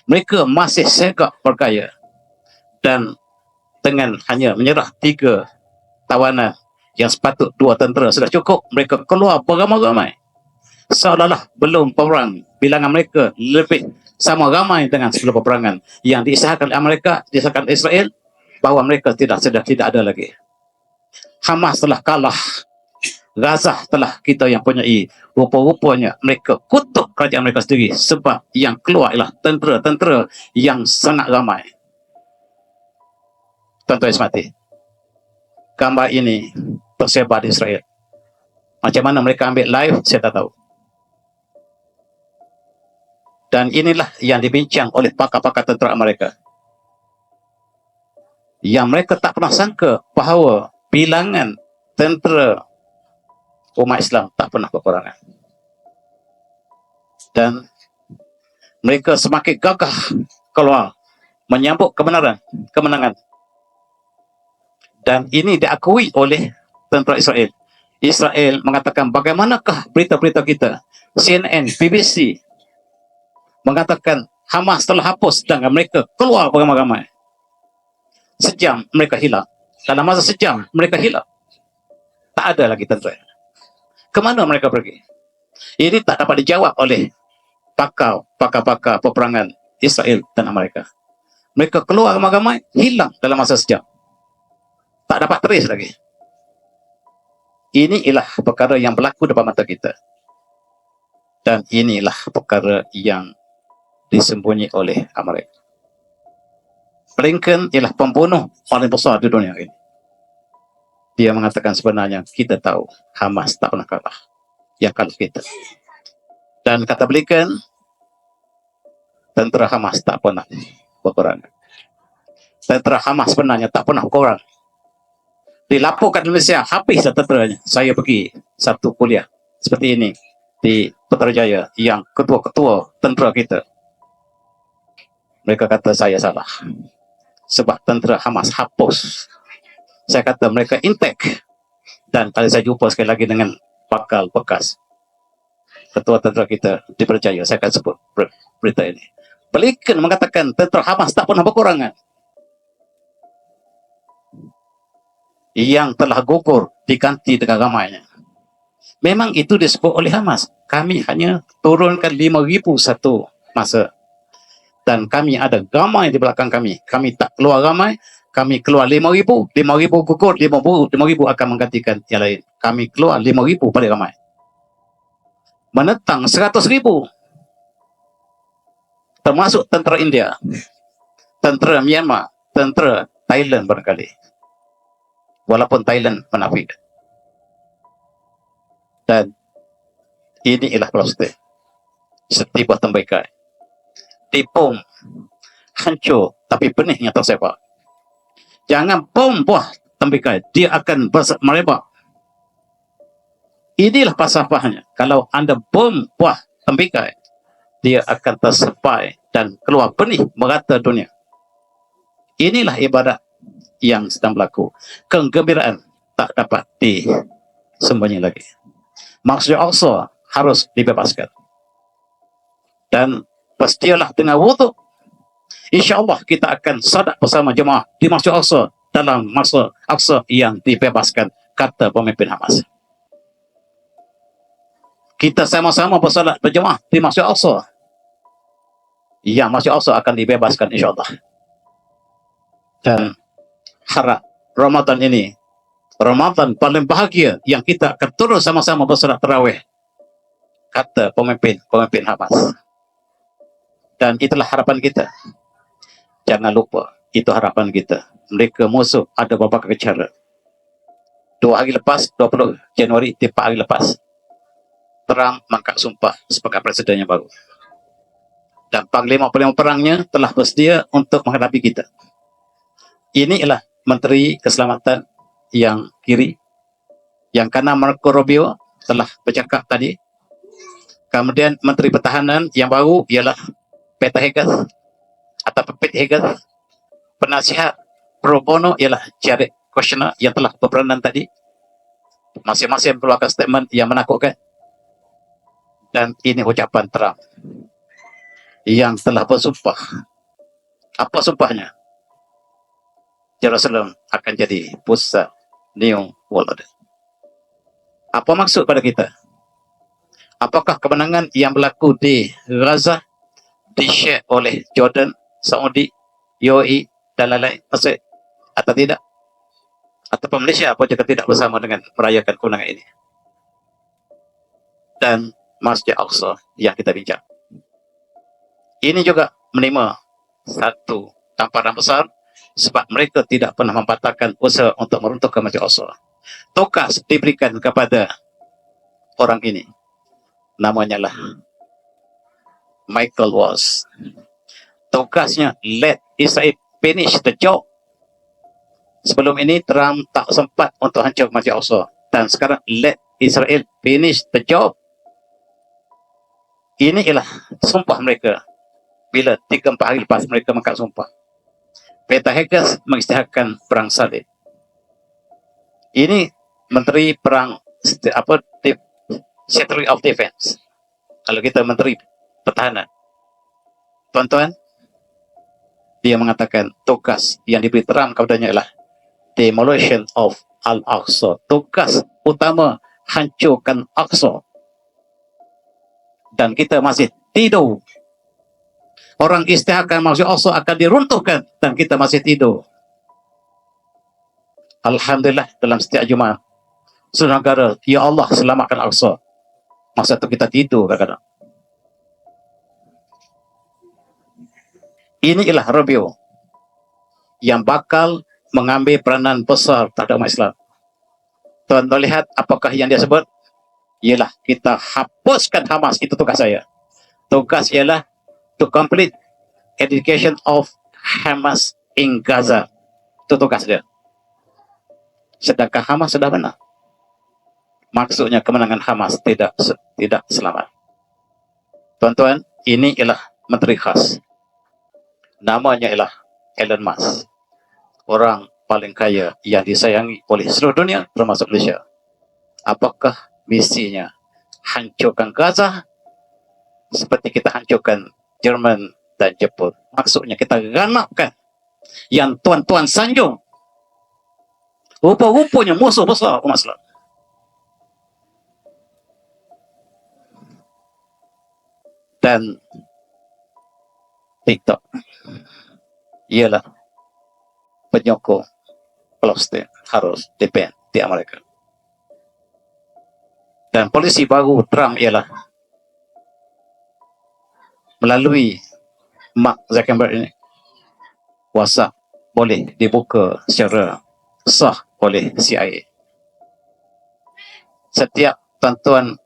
S1: Mereka masih segak bergaya, dan dengan hanya menyerah 3 tawanan yang sepatut 2 tentera sudah cukup, mereka keluar beramai-ramai. Seolah-olah belum perang, bilangan mereka lebih sama ramai dengan sebelum peperangan. Yang diisahkan oleh Amerika, diisahkan Israel, bahawa mereka sudah tidak ada lagi. Hamas telah kalah, Gaza telah kita yang punyai. Rupa-rupanya mereka kutuk kerajaan mereka sendiri, sebab yang keluar ialah tentera-tentera yang sangat ramai. Tuan-tuan yang hormati, gambar ini tersebar di Israel. Macam mana mereka ambil live, saya tak tahu. Dan inilah yang dibincang oleh pakar-pakar tentera mereka. Yang mereka tak pernah sangka bahawa bilangan tentera umat Islam tak pernah berperangan. Dan mereka semakin gagah keluar menyambut kemenangan. Dan ini diakui oleh tentera Israel. Israel mengatakan, bagaimanakah berita-berita kita? CNN, BBC mengatakan Hamas telah hapus, sedangkan mereka keluar beramai-ramai. Sejam mereka hilang. Dalam masa sejam mereka hilang. Tak ada lagi tentera. Kemana mereka pergi? Ini tak dapat dijawab oleh pakar-pakar peperangan Israel dan Amerika. Mereka keluar ramai-ramai, hilang dalam masa sejam. Tak dapat trace lagi. Ini ialah perkara yang berlaku depan mata kita. Dan inilah perkara yang disembunyi oleh Amerika. Blinken ialah pembunuh paling besar di dunia ini. Dia mengatakan sebenarnya kita tahu Hamas tak pernah kalah. Yang kalah kita. Dan kata Blinken, tentera Hamas tak pernah berkurang. Tentera Hamas sebenarnya tak pernah berkurang. Dilaporkan Indonesia habislah tenteranya. Saya pergi satu kuliah seperti ini di Putrajaya yang ketua-ketua tentera kita. Mereka kata saya salah. Sebab tentera Hamas hapus. Saya kata mereka intek. Dan kali saya jumpa sekali lagi dengan bakal bekas ketua tentera kita dipercaya, saya akan sebut berita ini. Blinken mengatakan tentera Hamas tak pernah berkurangan. Yang telah gugur diganti dengan ramainya. Memang itu disebut oleh Hamas. Kami hanya turunkan 5,000 satu masa. Dan kami ada ramai di belakang kami. Kami tak keluar ramai. Kami keluar 5,000. 5,000 gugur. 5,000 akan menggantikan yang lain. Kami keluar 5,000 paling ramai. Menentang 100,000. Termasuk tentera India. Tentera Myanmar. Tentera Thailand barangkali. Walaupun Thailand menafik. Dan ini ialah proses. Setiap tembakan. Dipung, hancur, tapi benihnya tersebar. Jangan bom buah tembakan, dia akan merebak. Inilah falsafahnya. Kalau anda bom buah tembakan, dia akan tersebar dan keluar benih merata dunia. Inilah ibadat yang sedang berlaku. Kegembiraan tak dapat disembunyi lagi. Masjid Al-Aqsa harus dibebaskan. Dan pastilah dengan wudhu, insyaAllah kita akan sadak bersama jemaah di Masjid Al-Aqsa dalam masa Aqsa yang dibebaskan, kata pemimpin Hamas. Kita sama-sama bersalat berjemaah di Masjid Al-Aqsa. Yang Masjid Al-Aqsa akan dibebaskan insyaAllah. Dan harap Ramadan ini, Ramadan paling bahagia yang kita akan turun sama-sama bersalat tarawih, kata pemimpin Hamas. Dan itulah harapan kita. Jangan lupa, itu harapan kita. Mereka musuh ada beberapa cara. 2 hari lepas, 20 Januari, 4 hari lepas, Trump mangkat sumpah sebagai presiden yang baru. Dan panglima perangnya telah bersedia untuk menghadapi kita. Ini ialah Menteri Keselamatan yang kiri. Yang kanan Marco Rubio telah bercakap tadi. Kemudian Menteri Pertahanan yang baru ialah Peter Heges atau Pete Heges. Penasihat pro bono ialah Jared Kushner yang telah berperanan tadi. Masing-masing mengeluarkan statement yang menakutkan. Dan ini ucapan Trump yang telah bersumpah. Apa sumpahnya? Jerusalem akan jadi pusat New World Order. Apa maksud pada kita? Apakah kemenangan yang berlaku di Gaza di-share oleh Jordan, Saudi, UAE dan lain-lain Mesir atau tidak? Atau Malaysia pun juga tidak bersama dengan merayakan kemenangan ini. Dan Masjid Al-Aqsa yang kita bincang. Ini juga menerima satu tamparan besar sebab mereka tidak pernah membatalkan usaha untuk meruntuhkan Masjid Al-Aqsa. Tugas diberikan kepada orang ini. Namanya lah Michael Waltz. Tugasnya let Israel finish the job. Sebelum ini Trump tak sempat untuk hancur Masjid Al-Aqsa. Dan sekarang let Israel finish the job. Ini ialah sumpah mereka. Bila 3-4 hari lepas mereka mengangkat sumpah. Peter Heges mengisytiharkan perang salib. Ini Menteri Perang Secretary of Defense. Kalau kita Menteri Pertahanan. Tuan-tuan, dia mengatakan tugas yang diberi Trump kepadanya adalah demolition of Al-Aqsa. Tugas utama hancurkan Aqsa. Dan kita masih tidur. Orang isytiharkan Masjid Al-Aqsa akan diruntuhkan dan kita masih tidur. Alhamdulillah dalam setiap Jumaat saudara negara, ya Allah selamatkan Al-Aqsa. Masa itu kita tidur kadang-kadang. Ini ialah review yang bakal mengambil peranan besar terhadap umat Islam. Tuan-tuan lihat apakah yang dia sebut? Ialah kita hapuskan Hamas. Itu tugas saya. Tugas ialah to complete education of Hamas in Gaza. Itu tugas dia. Sedangkan Hamas sudah menang. Maksudnya kemenangan Hamas tidak selamat. Tuan-tuan, ini ialah menteri khas. Namanya ialah Elon Musk. Orang paling kaya yang disayangi oleh seluruh dunia, termasuk Malaysia. Apakah misinya? Hancurkan Gaza seperti kita hancurkan Jerman dan Jepun. Maksudnya kita ganapkan yang tuan-tuan sanjung. Rupa-rupanya musuh besar umat Islam. Dan TikTok ialah penyokong Palestin harus depend di Amerika. Dan polisi baru Trump ialah melalui Mark Zuckerberg ini, WhatsApp boleh dibuka secara sah oleh CIA. Setiap tuan-tuan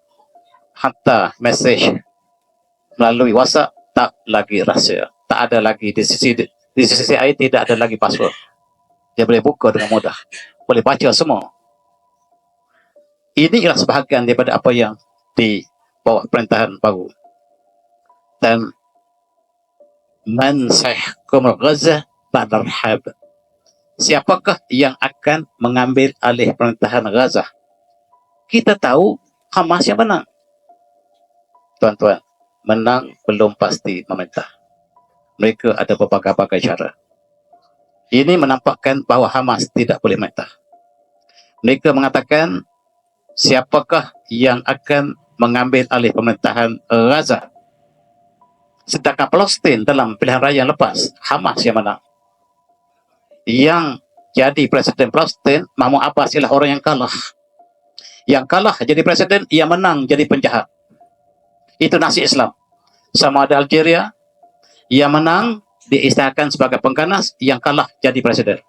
S1: hantar mesej melalui WhatsApp tak lagi rahsia, tak ada lagi di sisi CIA, tidak ada lagi password. Dia boleh buka dengan mudah, boleh baca semua. Ini ialah sebahagian daripada apa yang di bawah perintahan baru. Dan man sayahkum Gaza ba'da Rahab. Siapakah yang akan mengambil alih perintahan Gaza? Kita tahu Hamas yang menang. Tuan-tuan, menang belum pasti memerintah. Mereka ada berbagai-bagai cara. Ini menampakkan bahawa Hamas tidak boleh memerintah. Mereka mengatakan siapakah yang akan mengambil alih pemerintahan Gaza. Sedangkan Palestin dalam pilihan raya yang lepas, Hamas yang menang. Yang jadi presiden Palestin, Mahmud Abbas ialah orang yang kalah. Yang kalah jadi presiden, yang menang jadi penjahat. Itu nasib Islam. Sama ada Algeria, yang menang diistilahkan sebagai pengganas, yang kalah jadi presiden.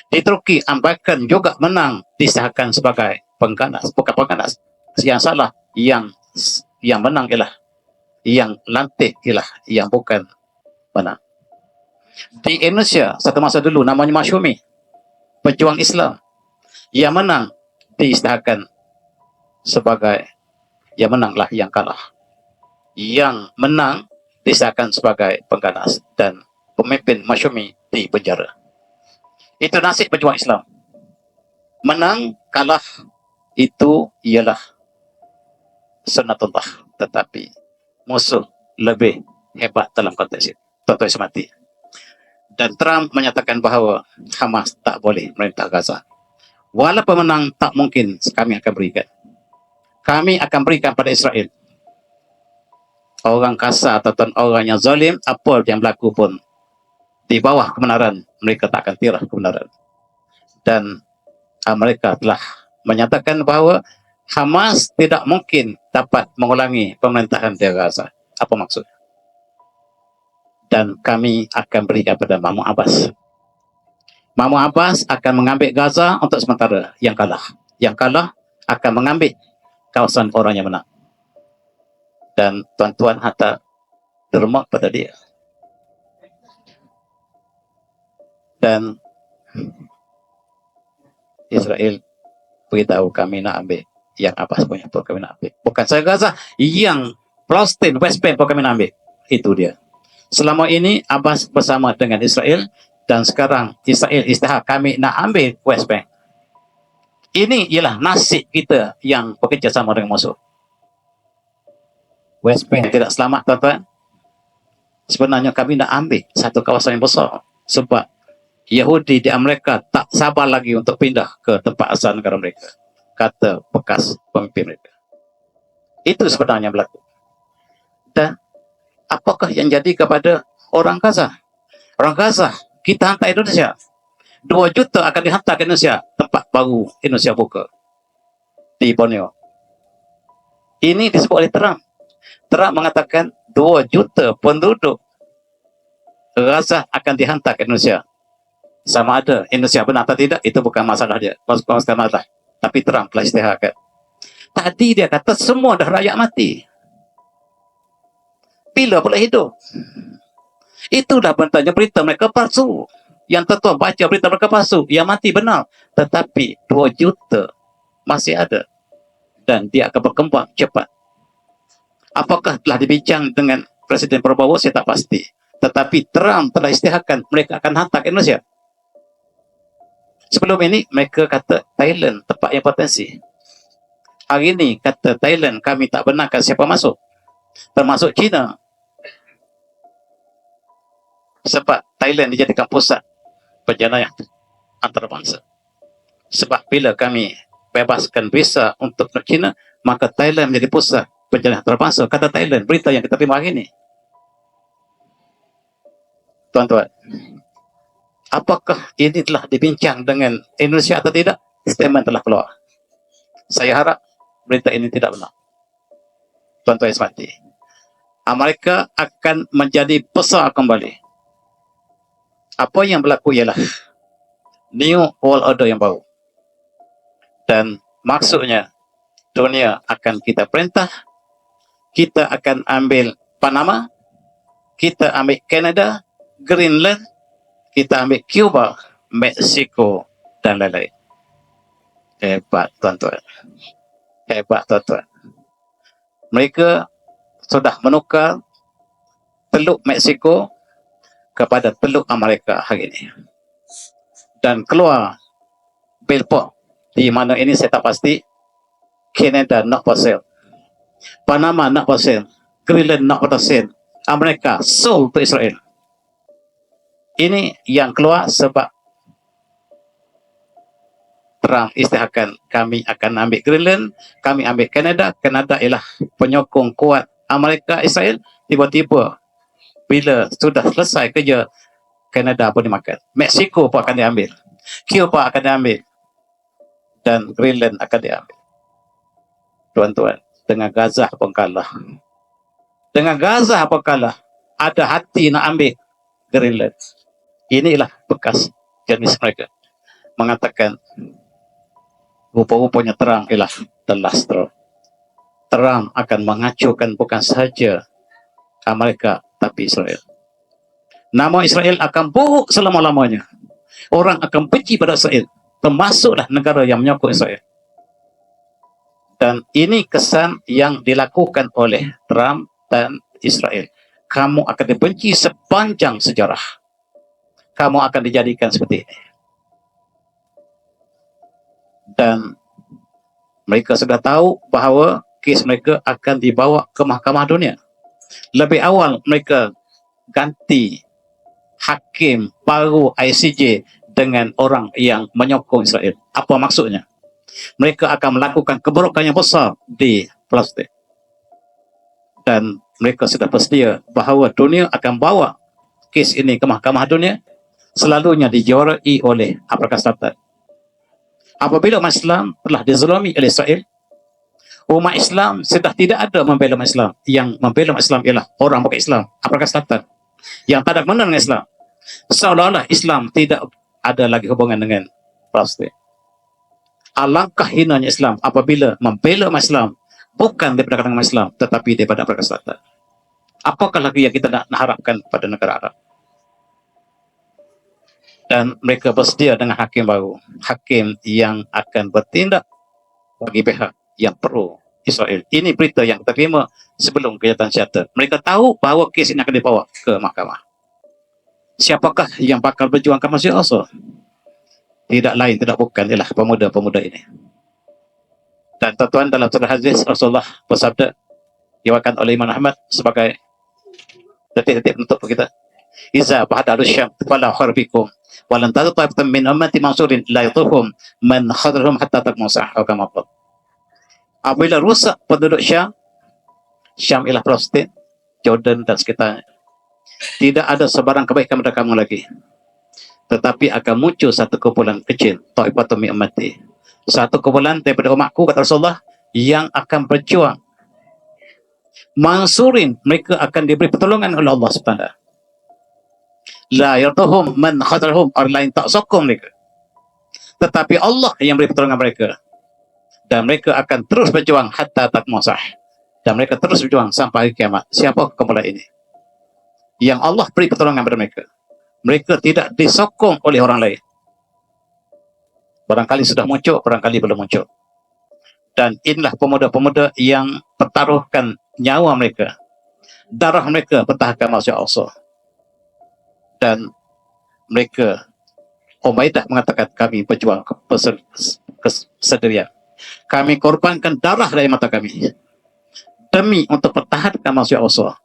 S1: Di Turki, Ambakan juga menang diistilahkan sebagai pengganas, bukan pengganas. Yang salah, yang menang ialah yang lantik, ialah yang bukan menang. Di Indonesia, satu masa dulu namanya Masyumi, pejuang Islam. Yang menang diistilahkan sebagai yang menanglah yang kalah. Yang menang diistilahkan sebagai pengganas dan pemimpin Masyumi di penjara. Itu nasib pejuang Islam. Menang, kalah, itu ialah sunnatullah. Tetapi musuh lebih hebat dalam konteks itu. Tuan-tuan semati. Dan Trump menyatakan bahawa Hamas tak boleh merintah Gaza. Walaupun menang, tak mungkin kami akan berikan. Kami akan berikan pada Israel. Orang kasar atau orang yang zalim, apa yang berlaku pun di bawah kebenaran, mereka tak akan tirah kebenaran. Dan mereka telah menyatakan bahawa Hamas tidak mungkin dapat mengulangi pemerintahan di Gaza. Apa maksudnya? Dan kami akan berikan kepada Mahmud Abbas. Mahmud Abbas akan mengambil Gaza untuk sementara. Yang kalah akan mengambil kawasan orang yang menang. Dan tuan-tuan hantar dermak pada dia. Dan Israel beritahu kami nak ambil yang Abbas punya pun kami nak ambil. Bukan saya Gaza, yang Palestin, West Bank pun kami nak ambil. Itu dia. Selama ini Abbas bersama dengan Israel, dan sekarang Israel isytihar kami nak ambil West Bank. Ini ialah nasib kita yang bekerja sama dengan musuh. West Bank tidak selamat, tuan-tuan. Sebenarnya kami nak ambil satu kawasan yang besar. Sebab Yahudi di Amerika tak sabar lagi untuk pindah ke tempat asal negara mereka. Kata bekas pemimpin mereka. Itu sebenarnya berlaku. Dan apakah yang jadi kepada orang Gaza? Orang Gaza, kita hantar Indonesia. 2 juta akan dihantar ke Indonesia. Tempat baru Indonesia buka. Di Borneo. Ini disebut oleh Trump. Trump mengatakan 2 juta penduduk Gaza akan dihantar ke Indonesia. Sama ada Indonesia benar atau tidak, itu bukan masalah dia. Bukan masalah. Tapi Trump telah isytiharkan. Tadi dia kata semua dah rakyat mati. Bila pula hidup? Itulah bentangnya berita mereka palsu. Yang tertua baca berita mereka palsu. Yang mati benar. Tetapi 2 juta masih ada. Dan dia akan berkembang cepat. Apakah telah dibincang dengan Presiden Prabowo? Saya tak pasti. Tetapi Trump telah isytiharkan mereka akan hantar ke Indonesia. Sebelum ini mereka kata Thailand tempat yang potensi. Hari ini kata Thailand kami tak benarkan siapa masuk. Termasuk China. Sebab Thailand dijadikan pusat perjalanan antarabangsa. Sebab bila kami bebaskan visa untuk China, maka Thailand menjadi pusat perjalanan antarabangsa. Kata Thailand, berita yang kita terima hari ini. Tuan-tuan, apakah ini telah dibincang dengan Indonesia atau tidak? Statement telah keluar. Saya harap berita ini tidak benar. Tuan-tuan yang semati, Amerika akan menjadi besar kembali. Apa yang berlaku ialah New World Order yang baru. Dan maksudnya dunia akan kita perintah, kita akan ambil Panama, kita ambil Canada, Greenland, kita ambil Cuba, Mexico dan lain-lain. Hebat tuan-tuan. Hebat tuan-tuan. Mereka sudah menukar Teluk Mexico kepada Teluk Amerika hari ini. Dan keluar billboard di mana ini saya tak pasti. Canada not for sale, Panama not for sale, Greenland not for sale, Amerika sold to Israel. Ini yang keluar sebab Trump isytiharkan kami akan ambil Greenland, kami ambil Canada. Canada ialah penyokong kuat Amerika Israel. Tiba-tiba bila sudah selesai kerja, Canada pun dimakan, Mexico pun akan diambil, Cuba akan diambil, dan Greenland akan diambil. Tuan-tuan, dengan Gaza pun kalah. Dengan Gaza pun kalah. Ada hati nak ambil Greenland. Inilah bekas jenis mereka. Mengatakan rupa-rupanya terang ialah the last straw. Terang akan menghancurkan bukan sahaja Amerika tapi Israel. Nama Israel akan buruk selama-lamanya. Orang akan benci pada Israel. Termasuklah negara yang menyokong Israel. Dan ini kesan yang dilakukan oleh Trump dan Israel. Kamu akan dibenci sepanjang sejarah. Kamu akan dijadikan seperti ini. Dan mereka sudah tahu bahawa kes mereka akan dibawa ke Mahkamah Dunia. Lebih awal mereka ganti hakim baru ICJ dengan orang yang menyokong Israel. Apa maksudnya? Mereka akan melakukan keburukan yang besar di Palestin. Dan mereka sudah bersedia bahawa dunia akan bawa kes ini ke Mahkamah Dunia, selalunya dijuarai oleh Afrika Selatan. Apabila umat Islam telah dizalimi oleh Israel, umat Islam sudah tidak ada membela umat Islam. Yang membela umat Islam ialah orang bukan Islam, Afrika Selatan, yang tak ada kena dengan Islam. Seolah-olah Islam tidak ada lagi hubungan dengan Palestin. Alangkah hinanya Islam apabila membela umat Islam bukan daripada kalangan umat Islam, tetapi daripada Afrika Selatan. Apakah lagi yang kita nak harapkan pada negara Arab? Dan mereka bersedia dengan hakim baru, hakim yang akan bertindak bagi pihak yang pro Israel. Ini berita yang kita terima sebelum kenyataan syata. Mereka tahu bahawa kes ini akan dibawa ke mahkamah. Siapakah yang bakal berjuang ke Masjid Al-Aqsa? Tidak lain, tidak bukan, ialah pemuda-pemuda ini. Dan tuan-tuan, dalam surah hadis Rasulullah bersabda, diwakilkan oleh Imam Ahmad sebagai detik-detik penutup kita. Iza ba'da al-syam fala kharbikum walan tazata'tum min ummati mansurin la yatuhum man khadrahum hatta takmusah kama qala. Apabila rusak penduduk Syam, Syam ialah Palestin, Jordan dan sekitarnya, tidak ada sebarang kebaikan pada kamu lagi, tetapi akan muncul satu kumpulan kecil, ta'ifatum min ummati, satu kumpulan daripada umatku, kata Rasulullah, yang akan berjuang. Mansurin, mereka akan diberi pertolongan oleh Allah SWT. La yarduhum man khadalhum, orang lain tak sokong mereka. Tetapi Allah yang beri pertolongan mereka. Dan mereka akan terus berjuang hatta tatmasah. Dan mereka terus berjuang sampai hari kiamat. Siapa kumpulan ini? Yang Allah beri pertolongan kepada mereka. Mereka tidak disokong oleh orang lain. Barangkali sudah muncul, barangkali belum muncul. Dan inilah pemuda-pemuda yang pertaruhkan nyawa mereka, darah mereka pertahankan masya Allah. Dan mereka, Umaidah mengatakan, kami berjuang kesendirian. Kami korbankan darah dari mata kami demi untuk pertahankan masya Allah.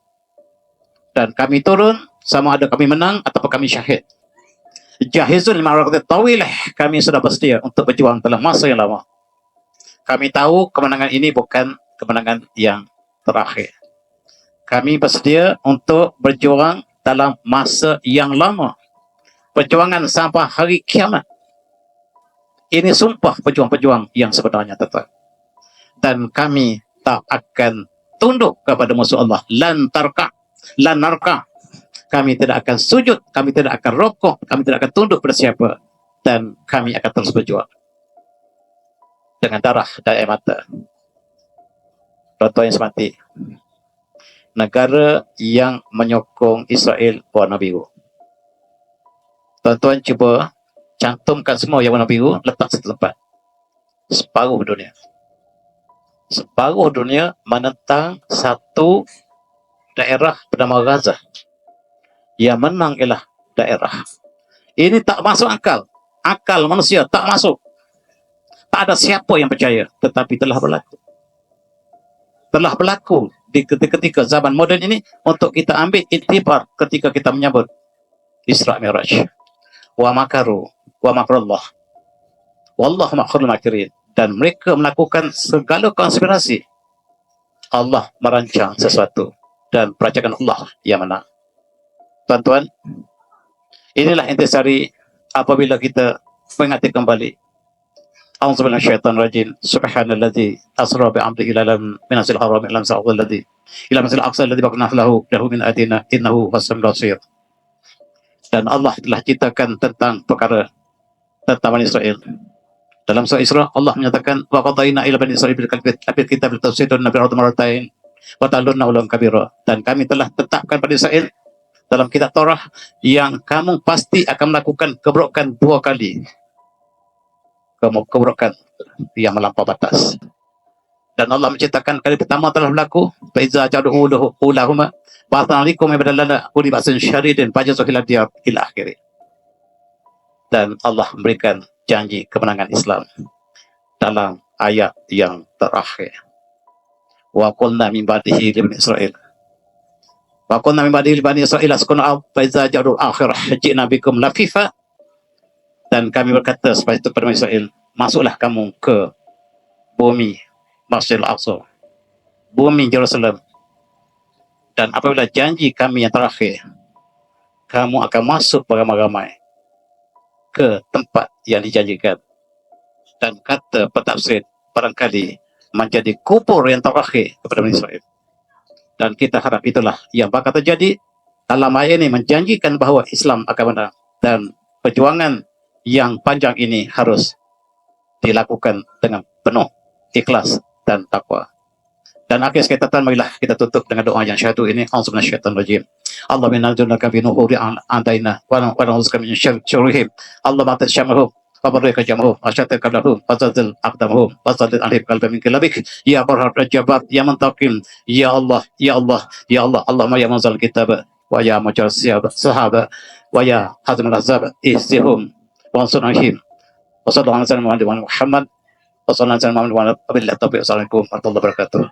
S1: Dan kami turun, sama ada kami menang atau kami syahid. Jahizul ma'rakatit tawilah, kami sudah bersedia untuk berjuang dalam masa yang lama. Kami tahu kemenangan ini bukan kemenangan yang terakhir. Kami bersedia untuk berjuang dalam masa yang lama. Perjuangan sampai hari kiamat. Ini sumpah pejuang-pejuang yang sebenarnya tetap. Dan kami tak akan tunduk kepada musuh Allah. Lan narka. Kami tidak akan sujud, kami tidak akan rokok, kami tidak akan tunduk pada siapa. Dan kami akan terus berjuang. Dengan darah dan air mata. Tuan-tuan yang semati. Negara yang menyokong Israel warna biru. Tuan-tuan cuba cantumkan semua yang warna biru, letak satu tempat. Separuh dunia. Separuh dunia menentang satu daerah bernama Gaza. Yang menang ialah daerah. Ini tak masuk akal. Akal manusia tak masuk. Tak ada siapa yang percaya. Tetapi telah berlaku. Telah berlaku di ketika zaman moden ini untuk kita ambil iktibar ketika kita menyambut Isra Mi'raj. Wa makaru wa makrullah. Wallahu makrul makirin. Dan mereka melakukan segala konspirasi. Allah merancang sesuatu. Dan perancangan Allah yang menang. Tuan-tuan, inilah intisari apabila kita mengingati kembali. A'udzubillahi minasyaitonir rajim. Subhanalladzi asra bi'amrihi ila minasil haram ila masjidil ladzi ila masjidil aqsa alladzi barakna lahu min ayatina innahu huwas-sami'ul basir. Dan Allah telah ceritakan tentang perkara tentang Bani Israel. Dalam surah Isra Allah menyatakan wa qadaina ila bani Israil bil kitab tafsirun nabi al-ardh maratain wa ta'allunna ulan kabira. Dan kami telah tetapkan pada Israel dalam kitab Torah yang kamu pasti akan melakukan keburukan 2 kali. Keburukan yang melampaui batas. Dan Allah menceritakan kali pertama telah berlaku fa iza ja'u ulahuma ba'athalikum ibadallana uli ba'sin syadidin fajazu ila diyar ila akhir. Dan Allah memberikan janji kemenangan Islam dalam ayat yang terakhir. Wa qulna min ba'dihi li bani Israil. Wa qulna min ba'dihi li bani Israil askunu fa iza ja'u akhirah ji'na bikum lafifa. Dan kami berkata supaya itu kepada Israel, masuklah kamu ke bumi Masjidil Aqsa, bumi Jerusalem. Dan apabila janji kami yang terakhir, kamu akan masuk beramai-ramai ke tempat yang dijanjikan. Dan kata pentafsir barangkali menjadi kubur yang terakhir kepada Bani Israel. Dan kita harap itulah yang bakal terjadi. Dalam ayat ini menjanjikan bahawa Islam akan menang. Dan perjuangan yang panjang ini harus dilakukan dengan penuh ikhlas dan takwa. Dan akhir sekali tatan, marilah kita tutup dengan doa yang syahadu ini. A'udzubillahi minasyaitonir rajim. Allahumma inna na'udzubika fi nuhuri a'daina wa na'udzubika min syurrihim. Allahumma atis syamahum wa barrika jamahum wa syatta qablahum wa zalzil aqdamahum wa zalzil alihim qalbahum min kilabik ya barhar rajabat ya mantaqim ya Allah ya Allah ya Allah. Allahumma ya munzil kitab wa ya mujar sahaba wa ya hazimul ahzab ihsihum wa ansurhum wa sallallahu alaihi wa sallam Muhammad wa sallallahu alaihi wa sallam Assalamualaikum warahmatullahi wabarakatuh.